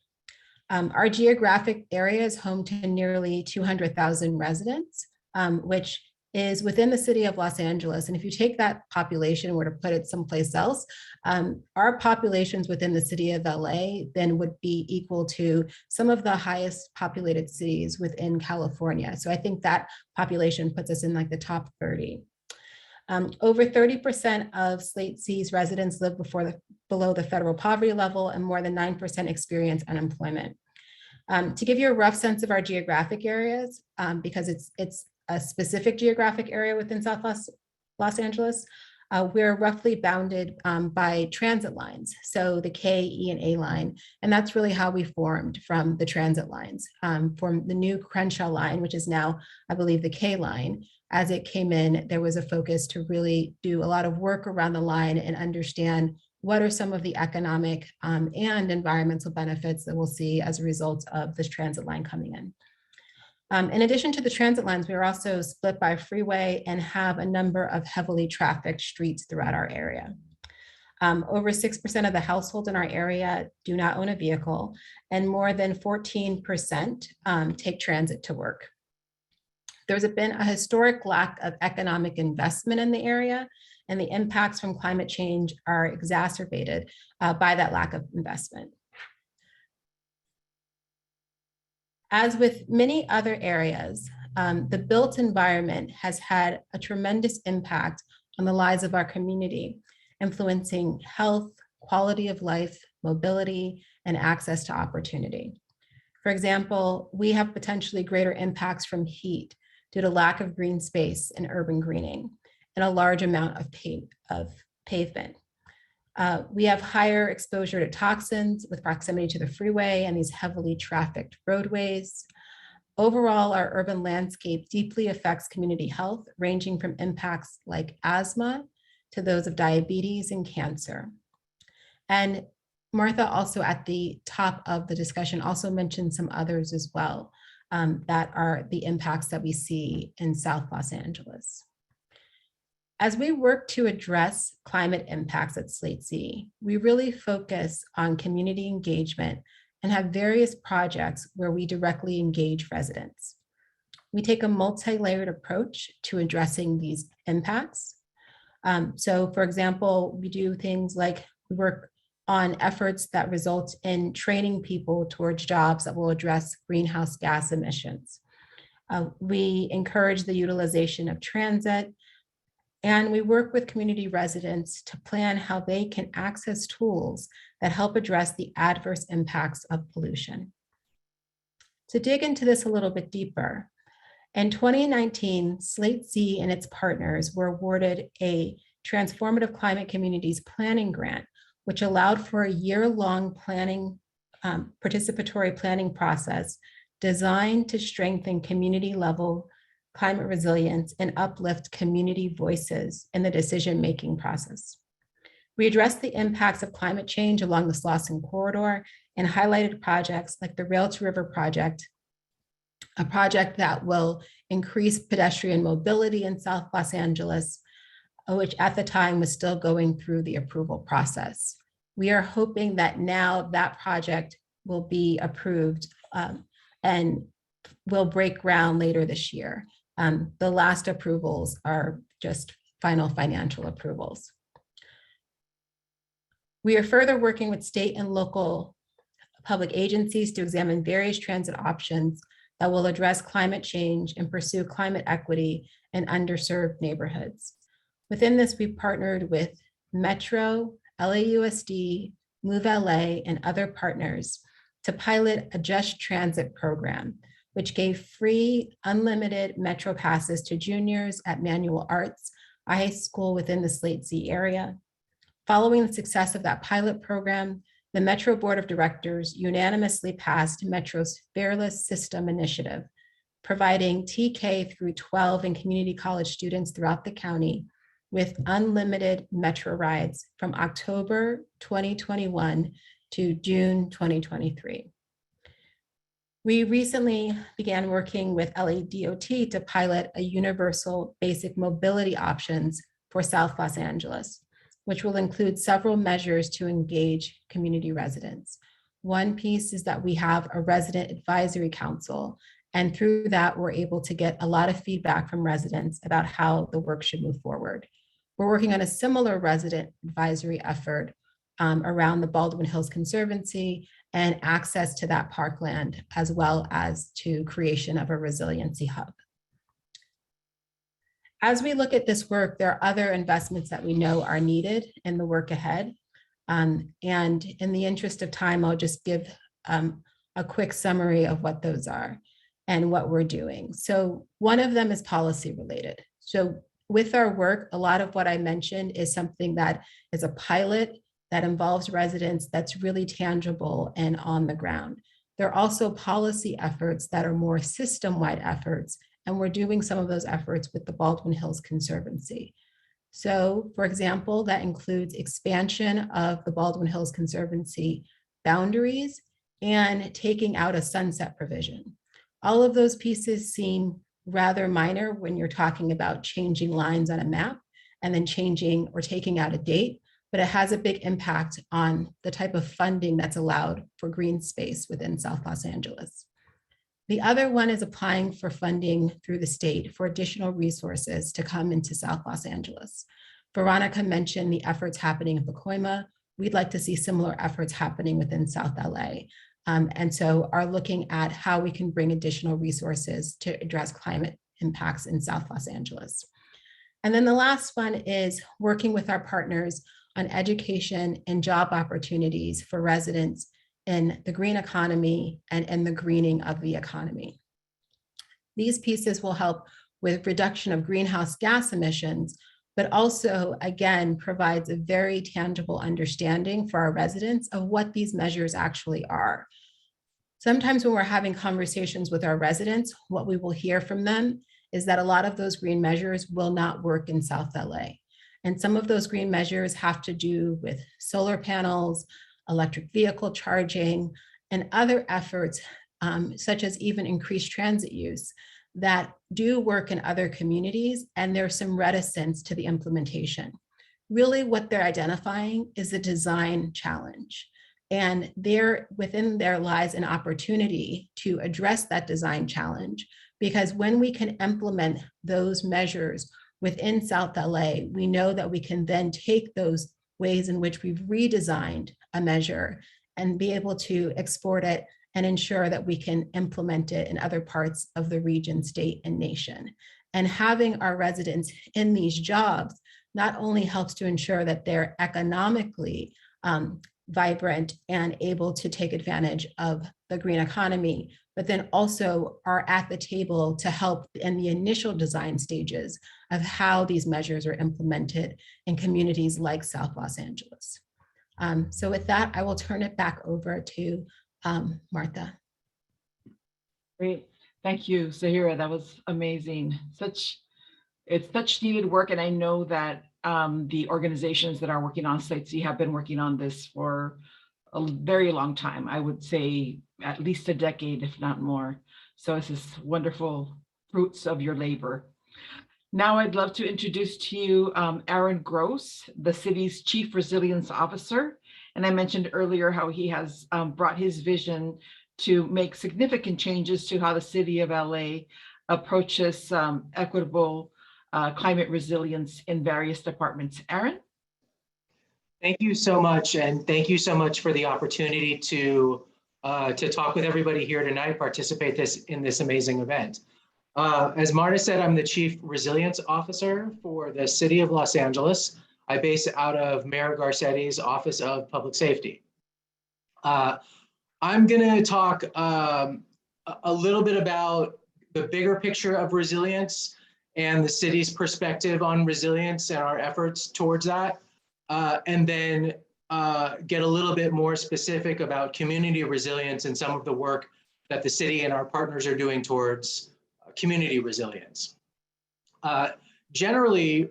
Our geographic area is home to nearly 200,000 residents, which is within the city of Los Angeles. And if you take that population, were to put it someplace else, our populations within the city of LA then would be equal to some of the highest populated cities within California. So I think that population puts us in like the top 30. Over 30% of Slate Z's residents live below the federal poverty level, and more than 9% experience unemployment. To give you a rough sense of our geographic areas, because it's a specific geographic area within South Los Angeles, we're roughly bounded by transit lines. So the K, E, and A line, and that's really how we formed from the transit lines. From the new Crenshaw line, which is now, I believe, the K line. As it came in, there was a focus to really do a lot of work around the line and understand what are some of the economic and environmental benefits that we'll see as a result of this transit line coming in. In addition to the transit lines, we are also split by a freeway and have a number of heavily trafficked streets throughout our area. Over 6% of the households in our area do not own a vehicle, and more than 14% take transit to work. There's been a historic lack of economic investment in the area, and the impacts from climate change are exacerbated by that lack of investment. As with many other areas, the built environment has had a tremendous impact on the lives of our community, influencing health, quality of life, mobility, and access to opportunity. For example, we have potentially greater impacts from heat due to lack of green space and urban greening and a large amount of pavement. We have higher exposure to toxins with proximity to the freeway and these heavily trafficked roadways. Overall, our urban landscape deeply affects community health, ranging from impacts like asthma to those of diabetes and cancer. And Martha also at the top of the discussion also mentioned some others as well that are the impacts that we see in South Los Angeles. As we work to address climate impacts at Slate Z, we really focus on community engagement and have various projects where we directly engage residents. We take a multi-layered approach to addressing these impacts. So for example, we do things like we work on efforts that result in training people towards jobs that will address greenhouse gas emissions. We encourage the utilization of transit, and we work with community residents to plan how they can access tools that help address the adverse impacts of pollution. To dig into this a little bit deeper, in 2019, Slate Z and its partners were awarded a Transformative Climate Communities Planning Grant, which allowed for a year-long participatory planning process designed to strengthen community-level climate resilience and uplift community voices in the decision-making process. We addressed the impacts of climate change along the Slauson corridor and highlighted projects like the Rail to River project, a project that will increase pedestrian mobility in South Los Angeles, which at the time was still going through the approval process. We are hoping that now that project will be approved and will break ground later this year. The last approvals are just final financial approvals. We are further working with state and local public agencies to examine various transit options that will address climate change and pursue climate equity in underserved neighborhoods. Within this, we partnered with Metro, LAUSD, Move LA, and other partners to pilot a Just Transit program, which gave free, unlimited Metro passes to juniors at Manual Arts, a high school within the Slate Z area. Following the success of that pilot program, the Metro Board of Directors unanimously passed Metro's Fairless System Initiative, providing TK through 12 and community college students throughout the county with unlimited Metro rides from October 2021 to June 2023. We recently began working with LADOT to pilot a universal basic mobility options for South Los Angeles, which will include several measures to engage community residents. One piece is that we have a resident advisory council, and through that, we're able to get a lot of feedback from residents about how the work should move forward. We're working on a similar resident advisory effort around the Baldwin Hills Conservancy and access to that parkland, as well as to creation of a resiliency hub. As we look at this work, there are other investments that we know are needed in the work ahead. And in the interest of time, I'll just give a quick summary of what those are and what we're doing. So one of them is policy related. So with our work, a lot of what I mentioned is something that is a pilot that involves residents that's really tangible and on the ground. There are also policy efforts that are more system-wide efforts, and we're doing some of those efforts with the Baldwin Hills Conservancy. So, for example, that includes expansion of the Baldwin Hills Conservancy boundaries and taking out a sunset provision. All of those pieces seem rather minor when you're talking about changing lines on a map and then changing or taking out a date, but it has a big impact on the type of funding that's allowed for green space within South Los Angeles. The other one is applying for funding through the state for additional resources to come into South Los Angeles. Veronica mentioned the efforts happening in Pacoima. We'd like to see similar efforts happening within South LA. And so are looking at how we can bring additional resources to address climate impacts in South Los Angeles. And then the last one is working with our partners on education and job opportunities for residents in the green economy and in the greening of the economy. These pieces will help with reduction of greenhouse gas emissions, but also, again, provides a very tangible understanding for our residents of what these measures actually are. Sometimes when we're having conversations with our residents, what we will hear from them is that a lot of those green measures will not work in South LA. And some of those green measures have to do with solar panels, electric vehicle charging, and other efforts, such as even increased transit use, that do work in other communities, and there's some reticence to the implementation. Really what they're identifying is a design challenge. And within there lies an opportunity to address that design challenge, because when we can implement those measures within South LA, we know that we can then take those ways in which we've redesigned a measure and be able to export it and ensure that we can implement it in other parts of the region, state, and nation. And having our residents in these jobs not only helps to ensure that they're economically vibrant and able to take advantage of the green economy, but then also are at the table to help in the initial design stages of how these measures are implemented in communities like South Los Angeles. So with that, I will turn it back over to Martha. Great. Thank you, Zahira. That was amazing. It's such needed work. And I know that the organizations that are working on Slate C have been working on this for a very long time. I would say at least a decade, if not more. So this is wonderful fruits of your labor. Now I'd love to introduce to you Aaron Gross, the city's Chief Resilience Officer. And I mentioned earlier how he has brought his vision to make significant changes to how the city of LA approaches equitable climate resilience in various departments. Aaron? Thank you so much, and thank you so much for the opportunity to talk with everybody here tonight, participate in this amazing event. As Marta said, I'm the Chief Resilience Officer for the City of Los Angeles. I base out of Mayor Garcetti's Office of Public Safety. I'm going to talk a little bit about the bigger picture of resilience and the city's perspective on resilience and our efforts towards that. And then get a little bit more specific about community resilience and some of the work that the city and our partners are doing towards community resilience. Generally,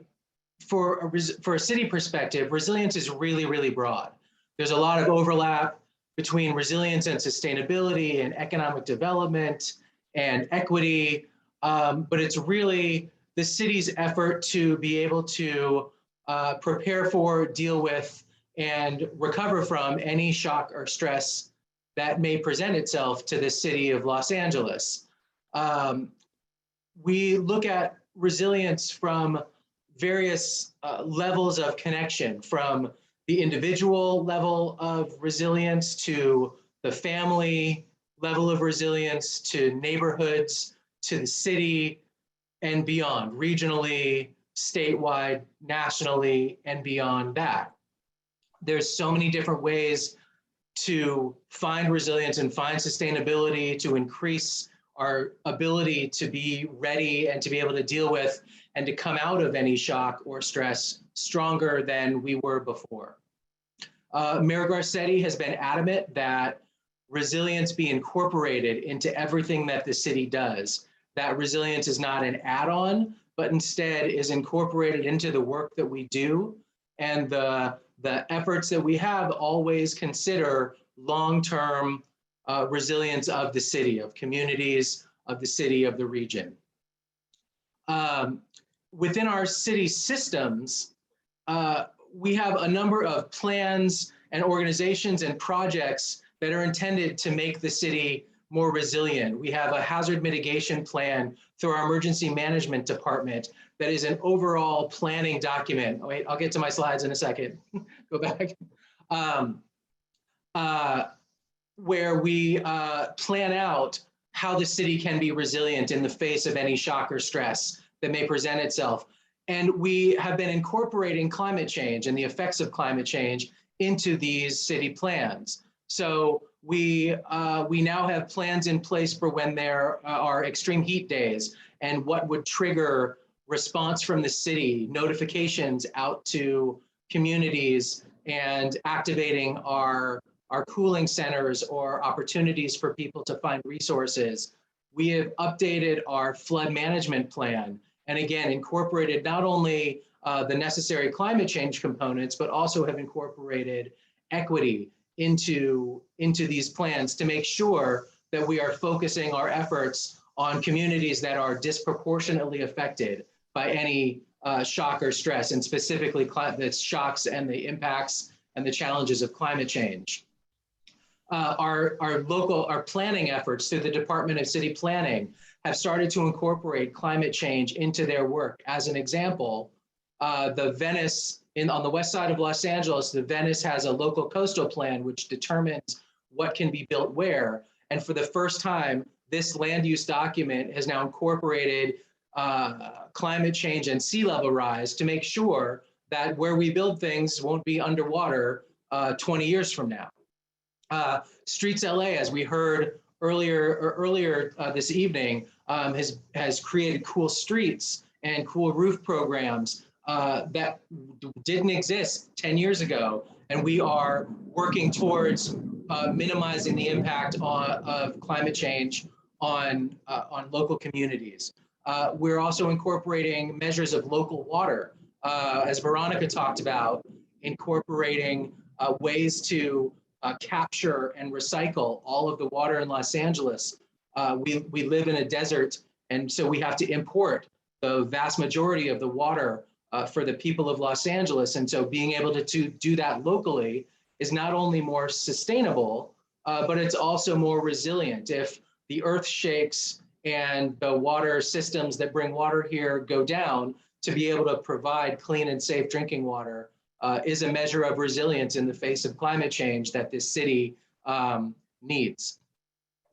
for a city perspective, resilience is really, really broad. There's a lot of overlap between resilience and sustainability and economic development and equity, but it's really the city's effort to be able to prepare for, deal with, and recover from any shock or stress that may present itself to the city of Los Angeles. We look at resilience from various levels of connection, from the individual level of resilience to the family level of resilience to neighborhoods, to the city and beyond, regionally, statewide, nationally, and beyond that. There's so many different ways to find resilience and find sustainability, to increase our ability to be ready and to be able to deal with and to come out of any shock or stress stronger than we were before. Mayor Garcetti has been adamant that resilience be incorporated into everything that the city does. That resilience is not an add-on, but instead is incorporated into the work that we do, and the efforts that we have always consider long-term resilience of the city, of communities, of the city, of the region. Within our city systems, we have a number of plans and organizations and projects that are intended to make the city more resilient. We have a hazard mitigation plan through our emergency management department that is an overall planning document. Wait, I'll get to my slides in a second. Go back. Where we plan out how the city can be resilient in the face of any shock or stress that may present itself. And we have been incorporating climate change and the effects of climate change into these city plans. So we now have plans in place for when there are extreme heat days and what would trigger response from the city, notifications out to communities, and activating our cooling centers or opportunities for people to find resources. We have updated our flood management plan, and again, incorporated not only the necessary climate change components, but also have incorporated equity into these plans to make sure that we are focusing our efforts on communities that are disproportionately affected by any shock or stress, and specifically the shocks and the impacts and the challenges of climate change. Our planning efforts through the Department of City Planning have started to incorporate climate change into their work. As an example, the Venice, on the west side of Los Angeles, the Venice has a local coastal plan which determines what can be built where. And for the first time, this land use document has now incorporated climate change and sea level rise to make sure that where we build things won't be underwater 20 years from now. Streets LA, as we heard earlier this evening, has created cool streets and cool roof programs that didn't exist 10 years ago. And we are working towards minimizing the impact of climate change on local communities. We're also incorporating measures of local water as Veronica talked about, incorporating ways to capture and recycle all of the water in Los Angeles. We live in a desert, and so we have to import the vast majority of the water for the people of Los Angeles. And so being able to do that locally is not only more sustainable, but it's also more resilient. If the earth shakes and the water systems that bring water here go down, to be able to provide clean and safe drinking water is a measure of resilience in the face of climate change that this city needs.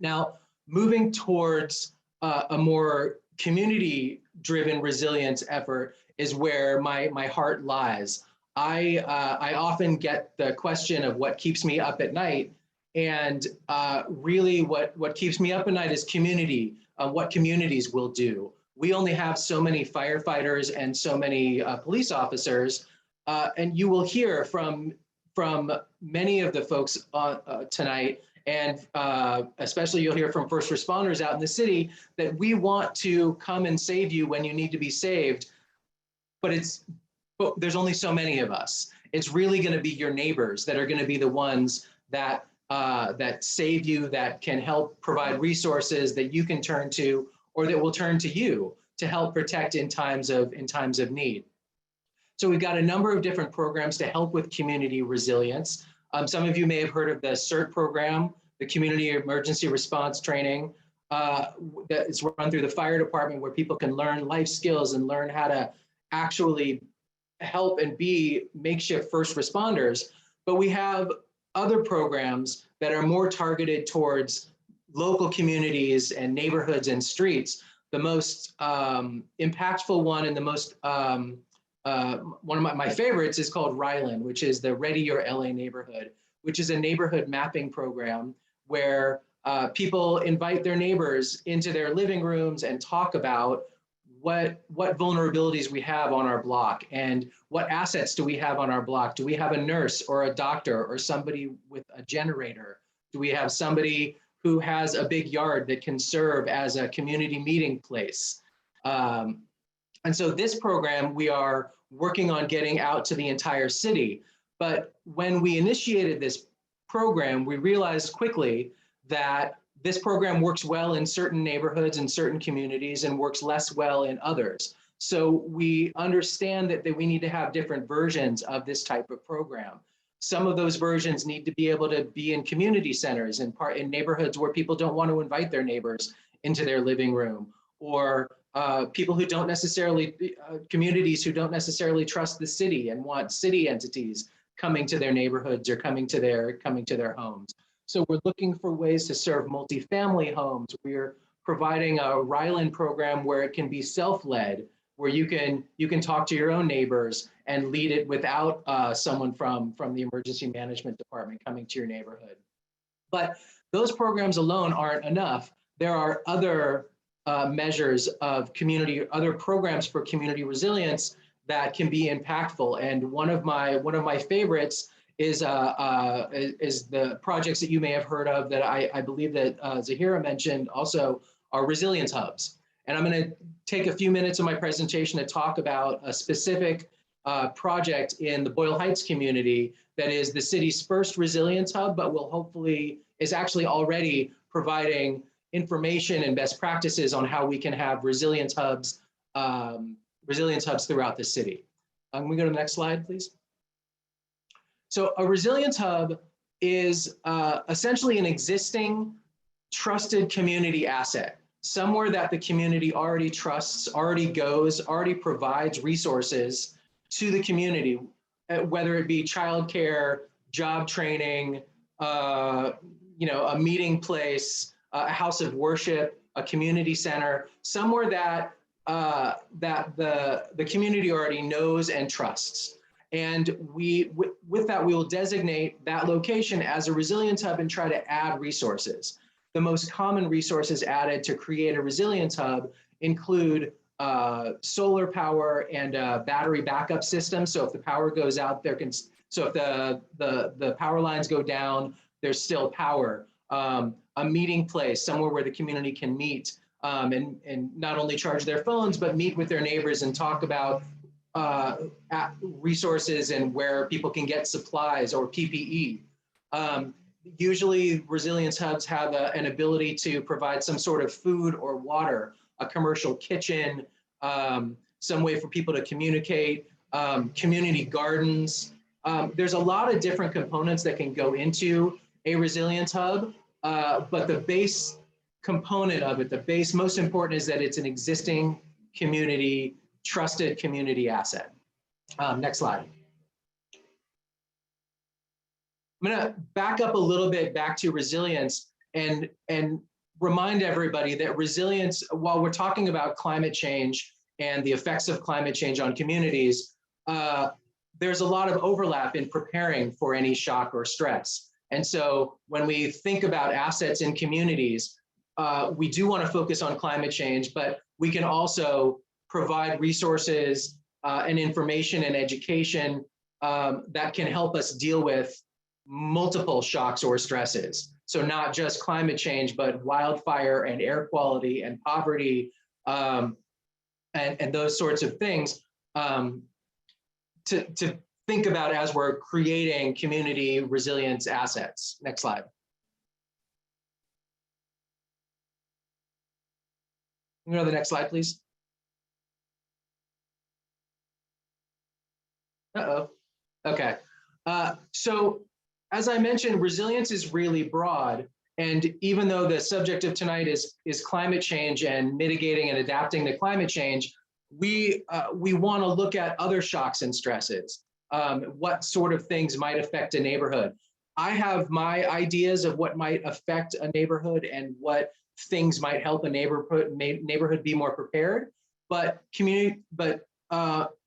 Now, moving towards a more community-driven resilience effort is where my heart lies. I often get the question of what keeps me up at night, and really what keeps me up at night is community, what communities will do. We only have so many firefighters and so many police officers, and you will hear from many of the folks tonight, and especially you'll hear from first responders out in the city, that we want to come and save you when you need to be saved, but there's only so many of us. It's really going to be your neighbors that are going to be the ones that save you, that can help provide resources that you can turn to, or that will turn to you to help protect in times of need. So we've got a number of different programs to help with community resilience. Some of you may have heard of the CERT program, the Community Emergency Response Training, that is run through the fire department, where people can learn life skills and learn how to actually help and be makeshift first responders. But we have other programs that are more targeted towards local communities and neighborhoods and streets. The most impactful one, and the most one of my favorites, is called Ryland, which is the Ready Your LA Neighborhood, which is a neighborhood mapping program where people invite their neighbors into their living rooms and talk about what vulnerabilities we have on our block, and what assets do we have on our block. Do we have a nurse or a doctor or somebody with a generator? Do we have somebody who has a big yard that can serve as a community meeting place? And so this program, we are working on getting out to the entire city. But when we initiated this program, we realized quickly that this program works well in certain neighborhoods and certain communities and works less well in others. So we understand that we need to have different versions of this type of program. Some of those versions need to be able to be in community centers and in neighborhoods where people don't want to invite their neighbors into their living room, or people who don't necessarily, communities who don't necessarily trust the city and want city entities coming to their neighborhoods or coming to their homes. So we're looking for ways to serve multifamily homes. We're providing a Ryland program where it can be self-led, where you can talk to your own neighbors and lead it without someone from the emergency management department coming to your neighborhood. But those programs alone aren't enough. There are other measures of community, other programs for community resilience that can be impactful. And one of my favorites is the projects that you may have heard of, that I believe that Zahira mentioned also, are resilience hubs. And I'm going to take a few minutes of my presentation to talk about a specific project in the Boyle Heights community that is the city's first resilience hub, but is actually already providing information and best practices on how we can have resilience hubs throughout the city. Can we go to the next slide, please? So a resilience hub is essentially an existing trusted community asset, somewhere that the community already trusts, already goes, already provides resources to the community, whether it be childcare, job training, a meeting place, a house of worship, a community center, somewhere that the community already knows and trusts. And with that, we will designate that location as a resilience hub and try to add resources. The most common resources added to create a resilience hub include solar power and battery backup systems. So if the power goes out, so if the power lines go down, there's still power. A meeting place, somewhere where the community can meet and not only charge their phones, but meet with their neighbors and talk about resources and where people can get supplies or PPE. Usually resilience hubs have an ability to provide some sort of food or water, a commercial kitchen, some way for people to communicate, community gardens. There's a lot of different components that can go into a resilience hub, but the base component of it, the base most important is that it's an existing community, trusted community asset. Next slide. I'm gonna back up a little bit back to resilience and remind everybody that resilience, while we're talking about climate change and the effects of climate change on communities, there's a lot of overlap in preparing for any shock or stress. And so when we think about assets in communities, we do want to focus on climate change, but we can also provide resources and information and education that can help us deal with multiple shocks or stresses. So not just climate change, but wildfire and air quality and poverty and those sorts of things to think about as we're creating community resilience assets. Next slide. Can we go to the next slide, please? Uh-oh. Okay. So as I mentioned, resilience is really broad. And even though the subject of tonight is climate change and mitigating and adapting to climate change, we want to look at other shocks and stresses. What sort of things might affect a neighborhood? I have my ideas of what might affect a neighborhood and what things might help a neighborhood be more prepared. But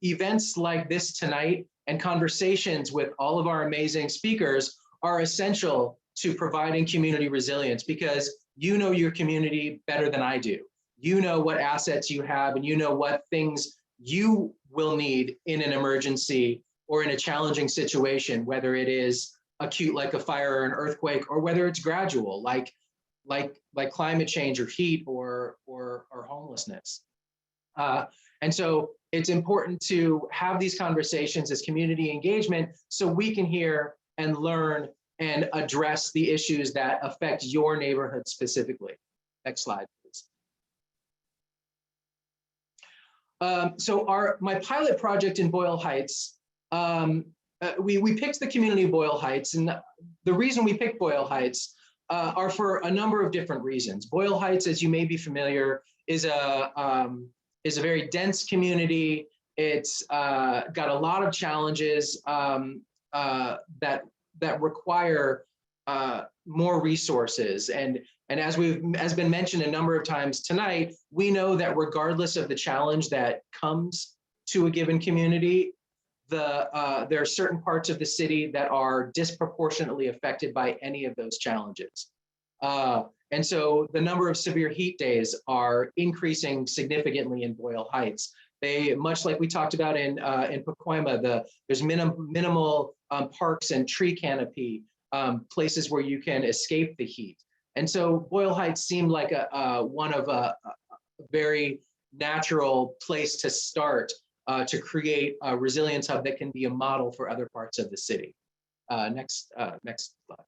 events like this tonight and conversations with all of our amazing speakers are essential to providing community resilience, because you know your community better than I do. You know what assets you have, and you know what things you will need in an emergency or in a challenging situation, whether it is acute like a fire or an earthquake, or whether it's gradual like climate change or heat or homelessness. And so it's important to have these conversations as community engagement so we can hear and learn and address the issues that affect your neighborhood specifically. Next slide, please. So my pilot project in Boyle Heights, we picked the community of Boyle Heights, and the reason we picked Boyle Heights are for a number of different reasons. Boyle Heights, as you may be familiar, is a very dense community. It's got a lot of challenges that require more resources. And as been mentioned a number of times tonight, we know that regardless of the challenge that comes to a given community, there are certain parts of the city that are disproportionately affected by any of those challenges. And so the number of severe heat days are increasing significantly in Boyle Heights. They, much like we talked about in Pacoima, there's minimal parks and tree canopy, places where you can escape the heat. And so Boyle Heights seemed like one of a very natural place to start to create a resilience hub that can be a model for other parts of the city. Next slide.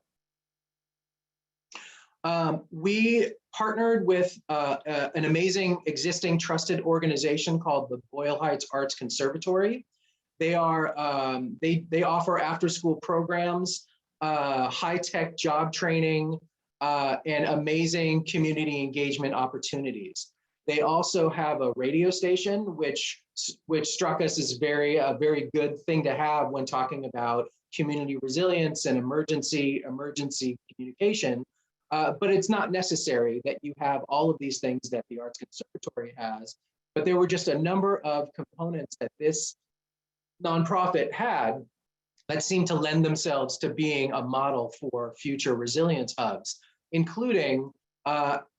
We partnered with an amazing existing trusted organization called the Boyle Heights Arts Conservatory. They offer after-school programs, high-tech job training, and amazing community engagement opportunities. They also have a radio station, which struck us as a very good thing to have when talking about community resilience and emergency communication. But it's not necessary that you have all of these things that the Arts Conservatory has. But there were just a number of components that this nonprofit had that seemed to lend themselves to being a model for future resilience hubs, including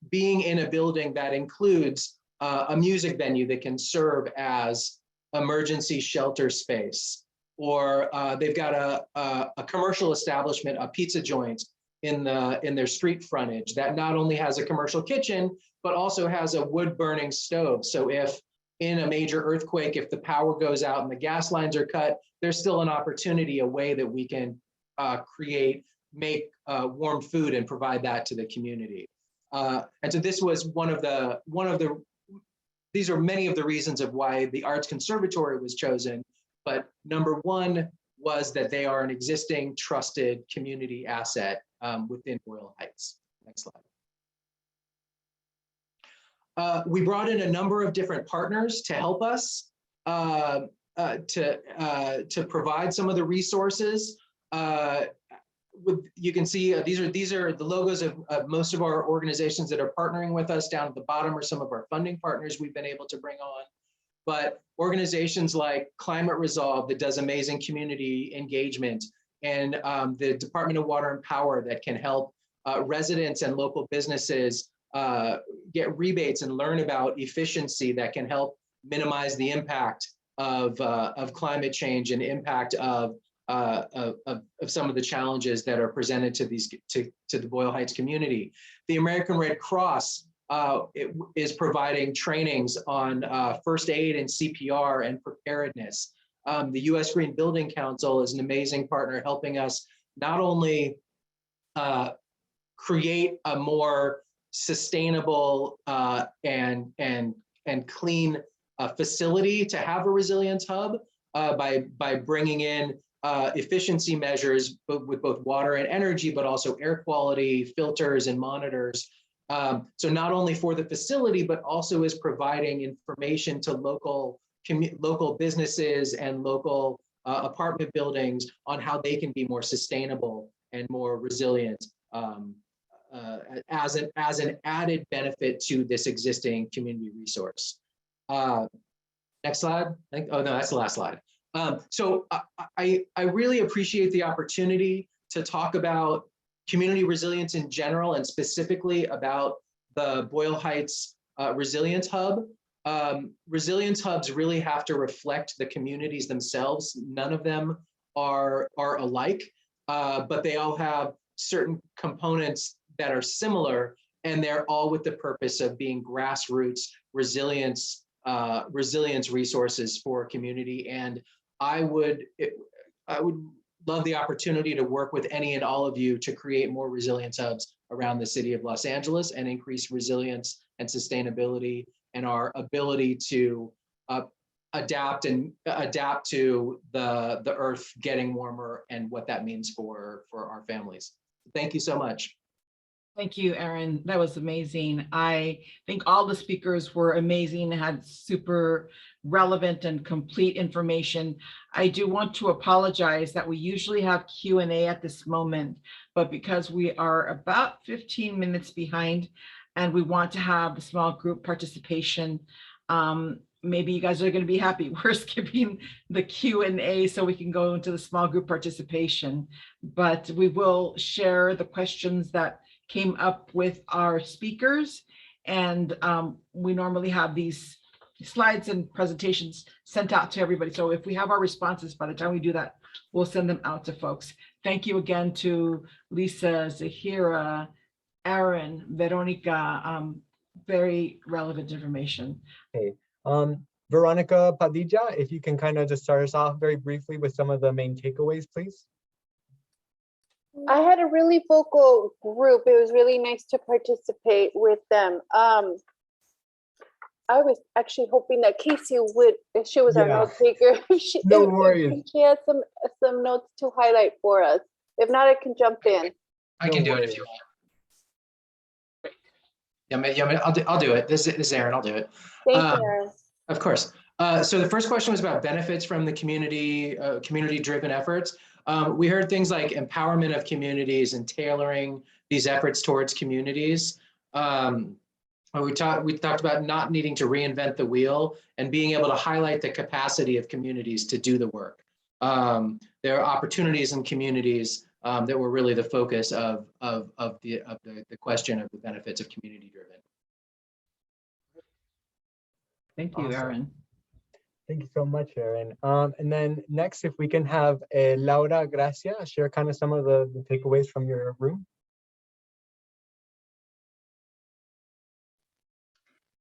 being in a building that includes a music venue that can serve as emergency shelter space, or they've got a commercial establishment, a pizza joint in their street frontage that not only has a commercial kitchen, but also has a wood burning stove. So if in a major earthquake, if the power goes out and the gas lines are cut, there's still an opportunity, a way that we can make warm food and provide that to the community. And so this was these are many of the reasons of why the Arts Conservatory was chosen. But number one was that they are an existing trusted community asset within Boyle Heights. Next slide. We brought in a number of different partners to help us to provide some of the resources. You can see these are the logos of most of our organizations that are partnering with us. Down at the bottom are some of our funding partners we've been able to bring on. But organizations like Climate Resolve that does amazing community engagement, and the Department of Water and Power that can help residents and local businesses get rebates and learn about efficiency that can help minimize the impact of climate change and impact of some of the challenges that are presented to the Boyle Heights community. The American Red Cross is providing trainings on first aid and CPR and preparedness. The U.S. Green Building Council is an amazing partner, helping us not only create a more sustainable and clean facility to have a resilience hub by bringing in efficiency measures with both water and energy, but also air quality, filters, and monitors. So not only for the facility, but also is providing information to local businesses and local apartment buildings on how they can be more sustainable and more resilient as an added benefit to this existing community resource. Next slide. Oh no, that's the last slide. So I really appreciate the opportunity to talk about community resilience in general, and specifically about the Boyle Heights Resilience Hub. Resilience hubs really have to reflect the communities themselves. None of them are alike, but they all have certain components that are similar, and they're all with the purpose of being grassroots resilience resources for a community. And I would love the opportunity to work with any and all of you to create more resilience hubs around the city of Los Angeles and increase resilience and sustainability and our ability to adapt to the earth getting warmer and what that means for our families. Thank you so much. Thank you, Aaron. That was amazing. I think all the speakers were amazing, had super relevant and complete information. I do want to apologize that we usually have Q&A at this moment, but because we are about 15 minutes behind and we want to have the small group participation, maybe you guys are going to be happy. We're skipping the Q&A so we can go into the small group participation, but we will share the questions that came up with our speakers. And we normally have these slides and presentations sent out to everybody. So if we have our responses, by the time we do that, we'll send them out to folks. Thank you again to Lisa, Zahira, Aaron, Veronica, very relevant information. Hey, Veronica Padilla, if you can kind of just start us off very briefly with some of the main takeaways, please. I had a really vocal group. It was really nice to participate with them. I was actually hoping that Casey would, if she was our note taker, No worries. She had some notes to highlight for us. If not, I can jump in. I can do it if you want. Yeah, I'll do it. This is Aaron. I'll do it. Thanks, Aaron. Of course. So the first question was about benefits from the community-driven efforts. We heard things like empowerment of communities and tailoring these efforts towards communities. We talked about not needing to reinvent the wheel and being able to highlight the capacity of communities to do the work. There are opportunities in communities that were really the focus of the question of the benefits of community-driven. Thank you, Aaron. Thank you so much, Aaron. And then next, if we can have Laura Gracia share kind of some of the takeaways from your room.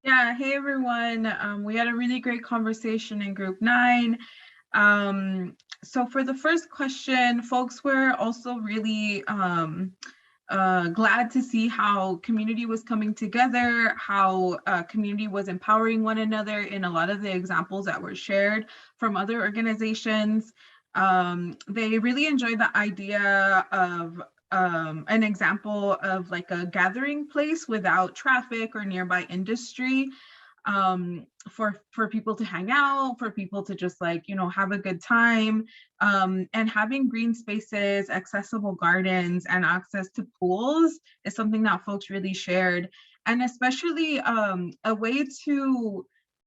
Yeah, Yeah, hey everyone. We had a really great conversation in group 9. So for the first question, folks were also really glad to see how community was coming together, how community was empowering one another in a lot of the examples that were shared from other organizations. They really enjoyed the idea of an example of like a gathering place without traffic or nearby industry, for people to hang out, for people to just like, you know, have a good time, and having green spaces, accessible gardens, and access to pools is something that folks really shared. And especially a way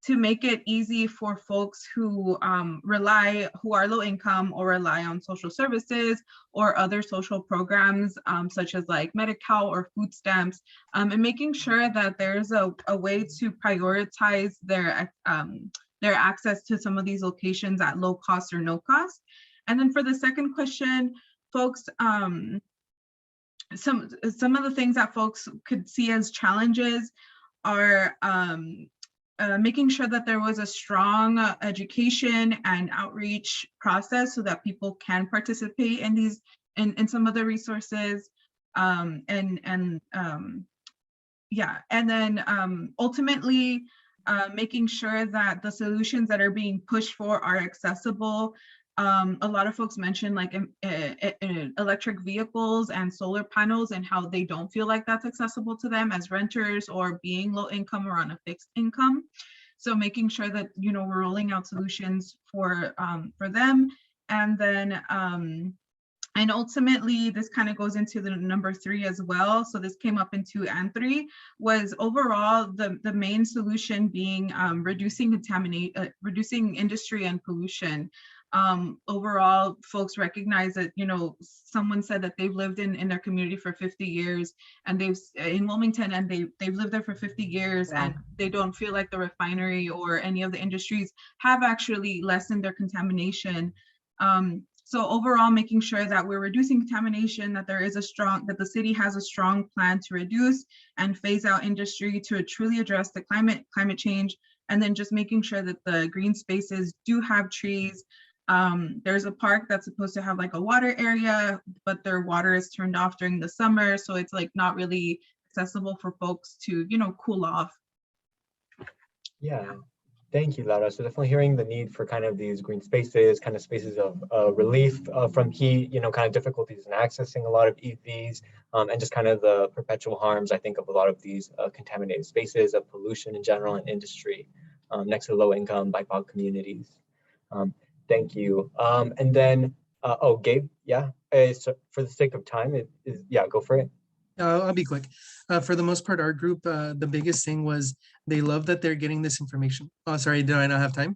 to make it easy for folks who who are low income or rely on social services or other social programs, such as like Medi-Cal or food stamps, and making sure that there's a way to prioritize their access to some of these locations at low cost or no cost. And then for the second question, folks, some of the things that folks could see as challenges are making sure that there was a strong education and outreach process so that people can participate in these, in some of the resources, yeah, and then ultimately making sure that the solutions that are being pushed for are accessible. A lot of folks mentioned like electric vehicles and solar panels and how they don't feel like that's accessible to them as renters or being low income or on a fixed income. So making sure that, you know, we're rolling out solutions for them. And then and ultimately, this kind of goes into the number 3 as well. So this came up in 2 and 3, was overall the main solution being reducing industry and pollution. Overall, folks recognize that, you know, someone said that they've lived in their community for 50 years and they've in Wilmington, and they've lived there for 50 years, Wow. and they don't feel like the refinery or any of the industries have actually lessened their contamination. So overall, making sure that we're reducing contamination, that that the city has a strong plan to reduce and phase out industry to truly address the climate change, and then just making sure that the green spaces do have trees. There's a park that's supposed to have like a water area, but their water is turned off during the summer, so it's like not really accessible for folks to, you know, cool off. Yeah. Thank you, Laura. So definitely hearing the need for kind of these green spaces, kind of spaces of relief from heat, you know, kind of difficulties in accessing a lot of EVs, and just kind of the perpetual harms, I think, of a lot of these contaminated spaces, of pollution in general and industry next to low income BIPOC communities. Thank you. And then, oh, Gabe, yeah, so for the sake of time, yeah, go for it. I'll be quick. For the most part, our group, the biggest thing was they love that they're getting this information. Oh, sorry, did I not have time?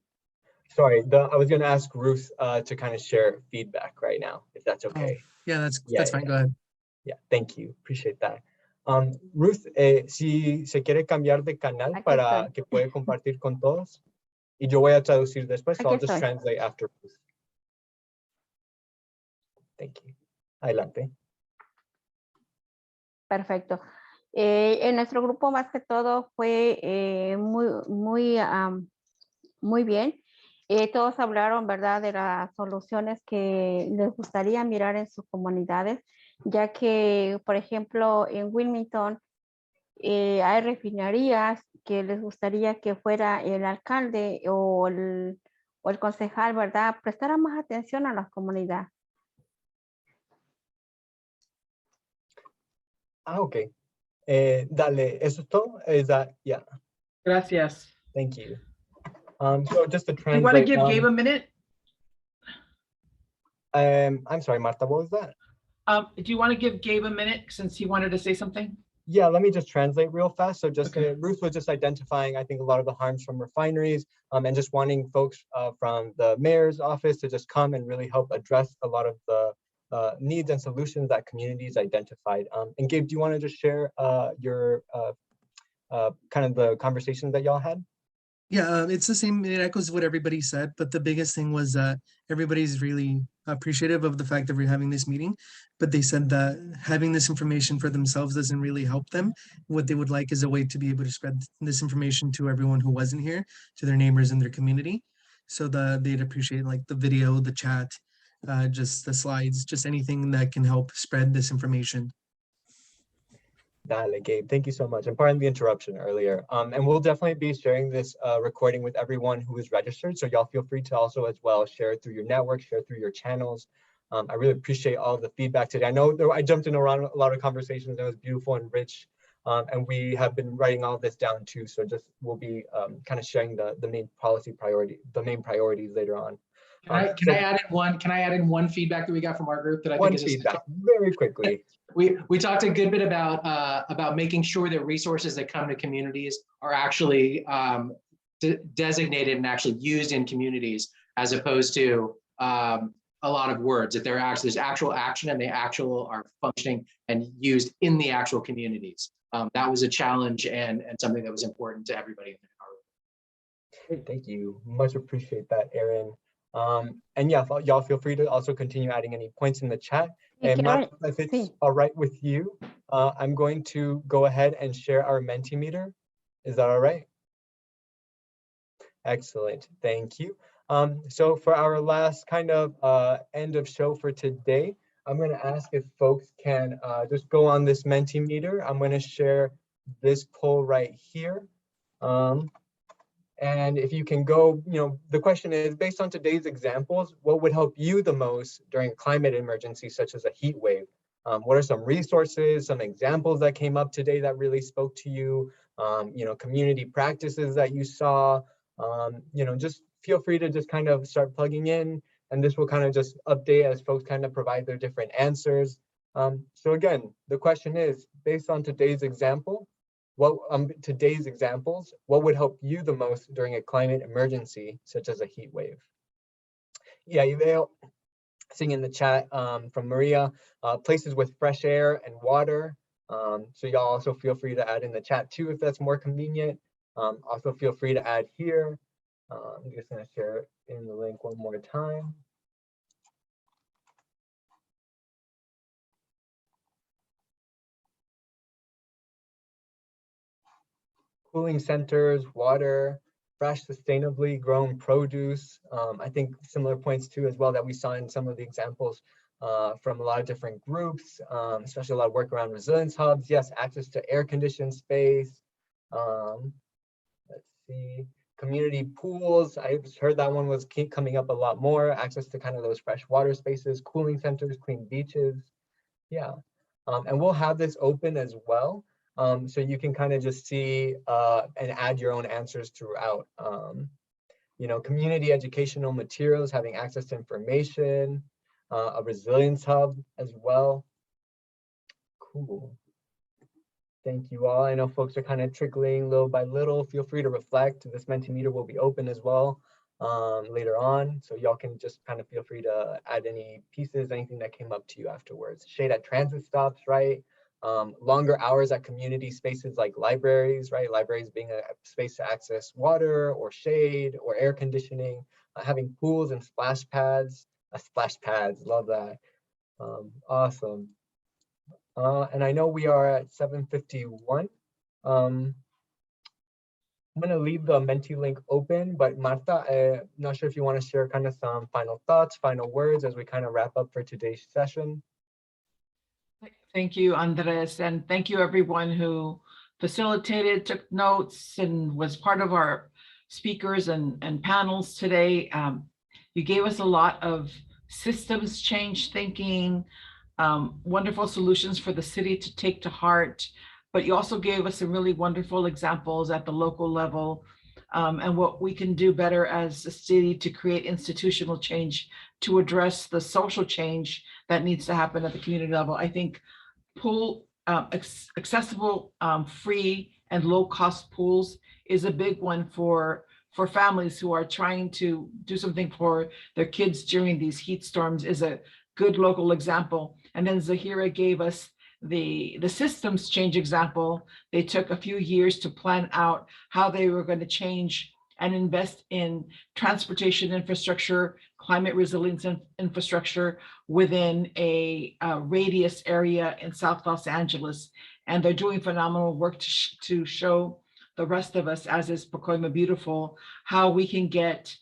Sorry, I was going to ask Ruth to kind of share feedback right now, if that's okay. Oh, yeah, that's fine. Yeah. Go ahead. Yeah, thank you. Appreciate that. Ruth, si se quiere cambiar de canal Aquí para estoy. que pueda compartir con todos, y yo voy a traducir después, so Aquí I'll just estoy. translate after Ruth. Thank you. Adelante. Perfecto. En nuestro grupo más que todo fue muy bien. Todos hablaron, ¿verdad?, de las soluciones que les gustaría mirar en sus comunidades, ya que, por ejemplo, en Wilmington hay refinerías que les gustaría que fuera el alcalde o el concejal, ¿verdad?, prestara más atención a la comunidad. Okay. Dale, ¿eso es todo? Is that, yeah, Gracias. thank you. So just to Do you want to translate, give Gabe a minute? I'm sorry, Marta, what was that? Do you want to give Gabe a minute since he wanted to say something? Yeah, let me just translate real fast. So just Okay. Ruth was just identifying, I think, a lot of the harms from refineries, and just wanting folks from the mayor's office to just come and really help address a lot of the needs and solutions that communities identified. And Gabe, do you want to just share your kind of the conversation that y'all had? Yeah, it's the same. It echoes what everybody said, but the biggest thing was everybody's really appreciative of the fact that we're having this meeting. But they said that having this information for themselves doesn't really help them. What they would like is a way to be able to spread this information to everyone who wasn't here, to their neighbors in their community. So they'd appreciate like the video, the chat, just the slides, just anything that can help spread this information. Dale, Gabe, thank you so much. And pardon the interruption earlier. And we'll definitely be sharing this recording with everyone who is registered. So y'all feel free to also as well share it through your network, share it through your channels. I really appreciate all the feedback today. I know I jumped in around a lot of conversations that was beautiful and rich. And we have been writing all this down too. So just we'll be kind of sharing the main policy priority, the main priorities later on. Can I add in one feedback that we got from our group that I think is feedback very quickly. We talked a good bit about making sure that resources that come to communities are actually designated and actually used in communities, as opposed to a lot of words. That there's actual action and they are functioning and used in the actual communities. That was a challenge and something that was important to everybody in the Great, thank you. Much appreciate that, Erin. And yeah, y'all feel free to also continue adding any points in the chat. And Marta, if it's all right with you, I'm going to go ahead and share our Mentimeter. Is that all right? Excellent, thank you. So for our last kind of end of show for today, I'm going to ask if folks can just go on this Mentimeter. I'm going to share this poll right here. And if you can go, the question is, based on today's examples, what would help you the most during climate emergencies such as a heat wave? What are some resources, some examples that came up today that really spoke to you? Community practices that you saw? Just feel free to just kind of start plugging in, and this will kind of just update as folks kind of provide their different answers. So again, the question is, based on today's examples, what would help you the most during a climate emergency, such as a heat wave? Yeah, Iveo, seeing in the chat from Maria, places with fresh air and water. So y'all also feel free to add in the chat too, if that's more convenient. Also feel free to add here. I'm just gonna share in the link one more time. Cooling centers, water, fresh, sustainably grown produce. I think similar points too as well that we saw in some of the examples from a lot of different groups, especially a lot of work around resilience hubs. Yes, access to air-conditioned space. Let's see, community pools. I just heard that one was coming up a lot more. Access to kind of those fresh water spaces, cooling centers, clean beaches. Yeah, and we'll have this open as well. So you can kind of just see and add your own answers throughout. Community educational materials, having access to information, a resilience hub as well. Cool. Thank you all. I know folks are kind of trickling little by little. Feel free to reflect. This Mentimeter will be open as well later on. So y'all can just kind of feel free to add any pieces, anything that came up to you afterwards. Shade at transit stops, right? Longer hours at community spaces like libraries, right? Libraries being a space to access water or shade or air conditioning, having pools and splash pads, love that. Awesome. And I know we are at 7:51. I'm gonna leave the Menti link open, but Marta, not sure if you want to share kind of some final thoughts, final words as we kind of wrap up for today's session. Thank you, Andres, and thank you everyone who facilitated, took notes, and was part of our speakers and panels today. You gave us a lot of systems change thinking, wonderful solutions for the city to take to heart, but you also gave us some really wonderful examples at the local level and what we can do better as a city to create institutional change to address the social change that needs to happen at the community level. I think pool accessible, free and low cost pools is a big one for families who are trying to do something for their kids during these heat storms is a good local example. And then Zahira gave us the systems change example. They took a few years to plan out how they were going to change and invest in transportation infrastructure, climate resilience infrastructure within a radius area in South Los Angeles. And they're doing phenomenal work to show the rest of us, as is Pacoima Beautiful, how we can get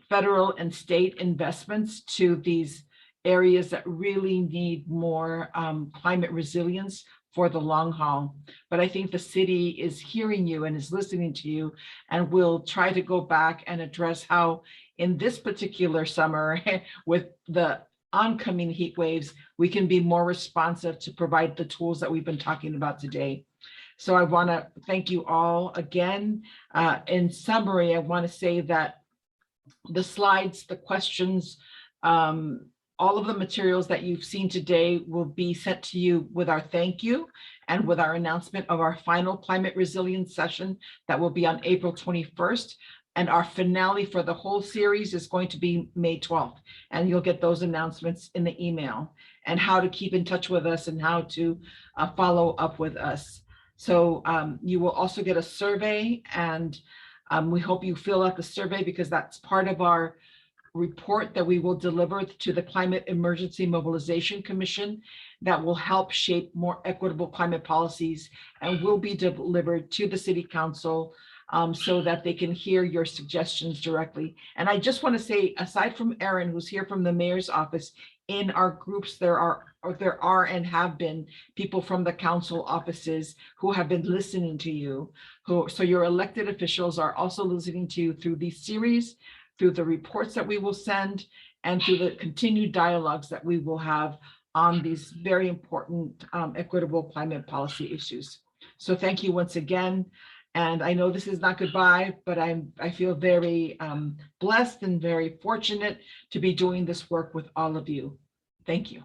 federal and state investments to these areas that really need more climate resilience for the long haul. But I think the city is hearing you and is listening to you, and will try to go back and address how in this particular summer with the oncoming heat waves, we can be more responsive to provide the tools that we've been talking about today. So I want to thank you all again. In summary, I want to say that the slides, the questions, all of the materials that you've seen today will be sent to you with our thank you and with our announcement of our final climate resilience session that will be on April 21st. And our finale for the whole series is going to be May 12th. And you'll get those announcements in the email, and how to keep in touch with us and how to follow up with us. So you will also get a survey, and we hope you fill out the survey, because that's part of our report that we will deliver to the Climate Emergency Mobilization Commission that will help shape more equitable climate policies, and will be delivered to the City Council so that they can hear your suggestions directly. And I just want to say, aside from Erin, who's here from the mayor's office, in our groups, there are and have been people from the council offices who have been listening to you. So your elected officials are also listening to you through these series, through the reports that we will send, and through the continued dialogues that we will have on these very important equitable climate policy issues. So thank you once again. And I know this is not goodbye, but I feel very blessed and very fortunate to be doing this work with all of you. Thank you.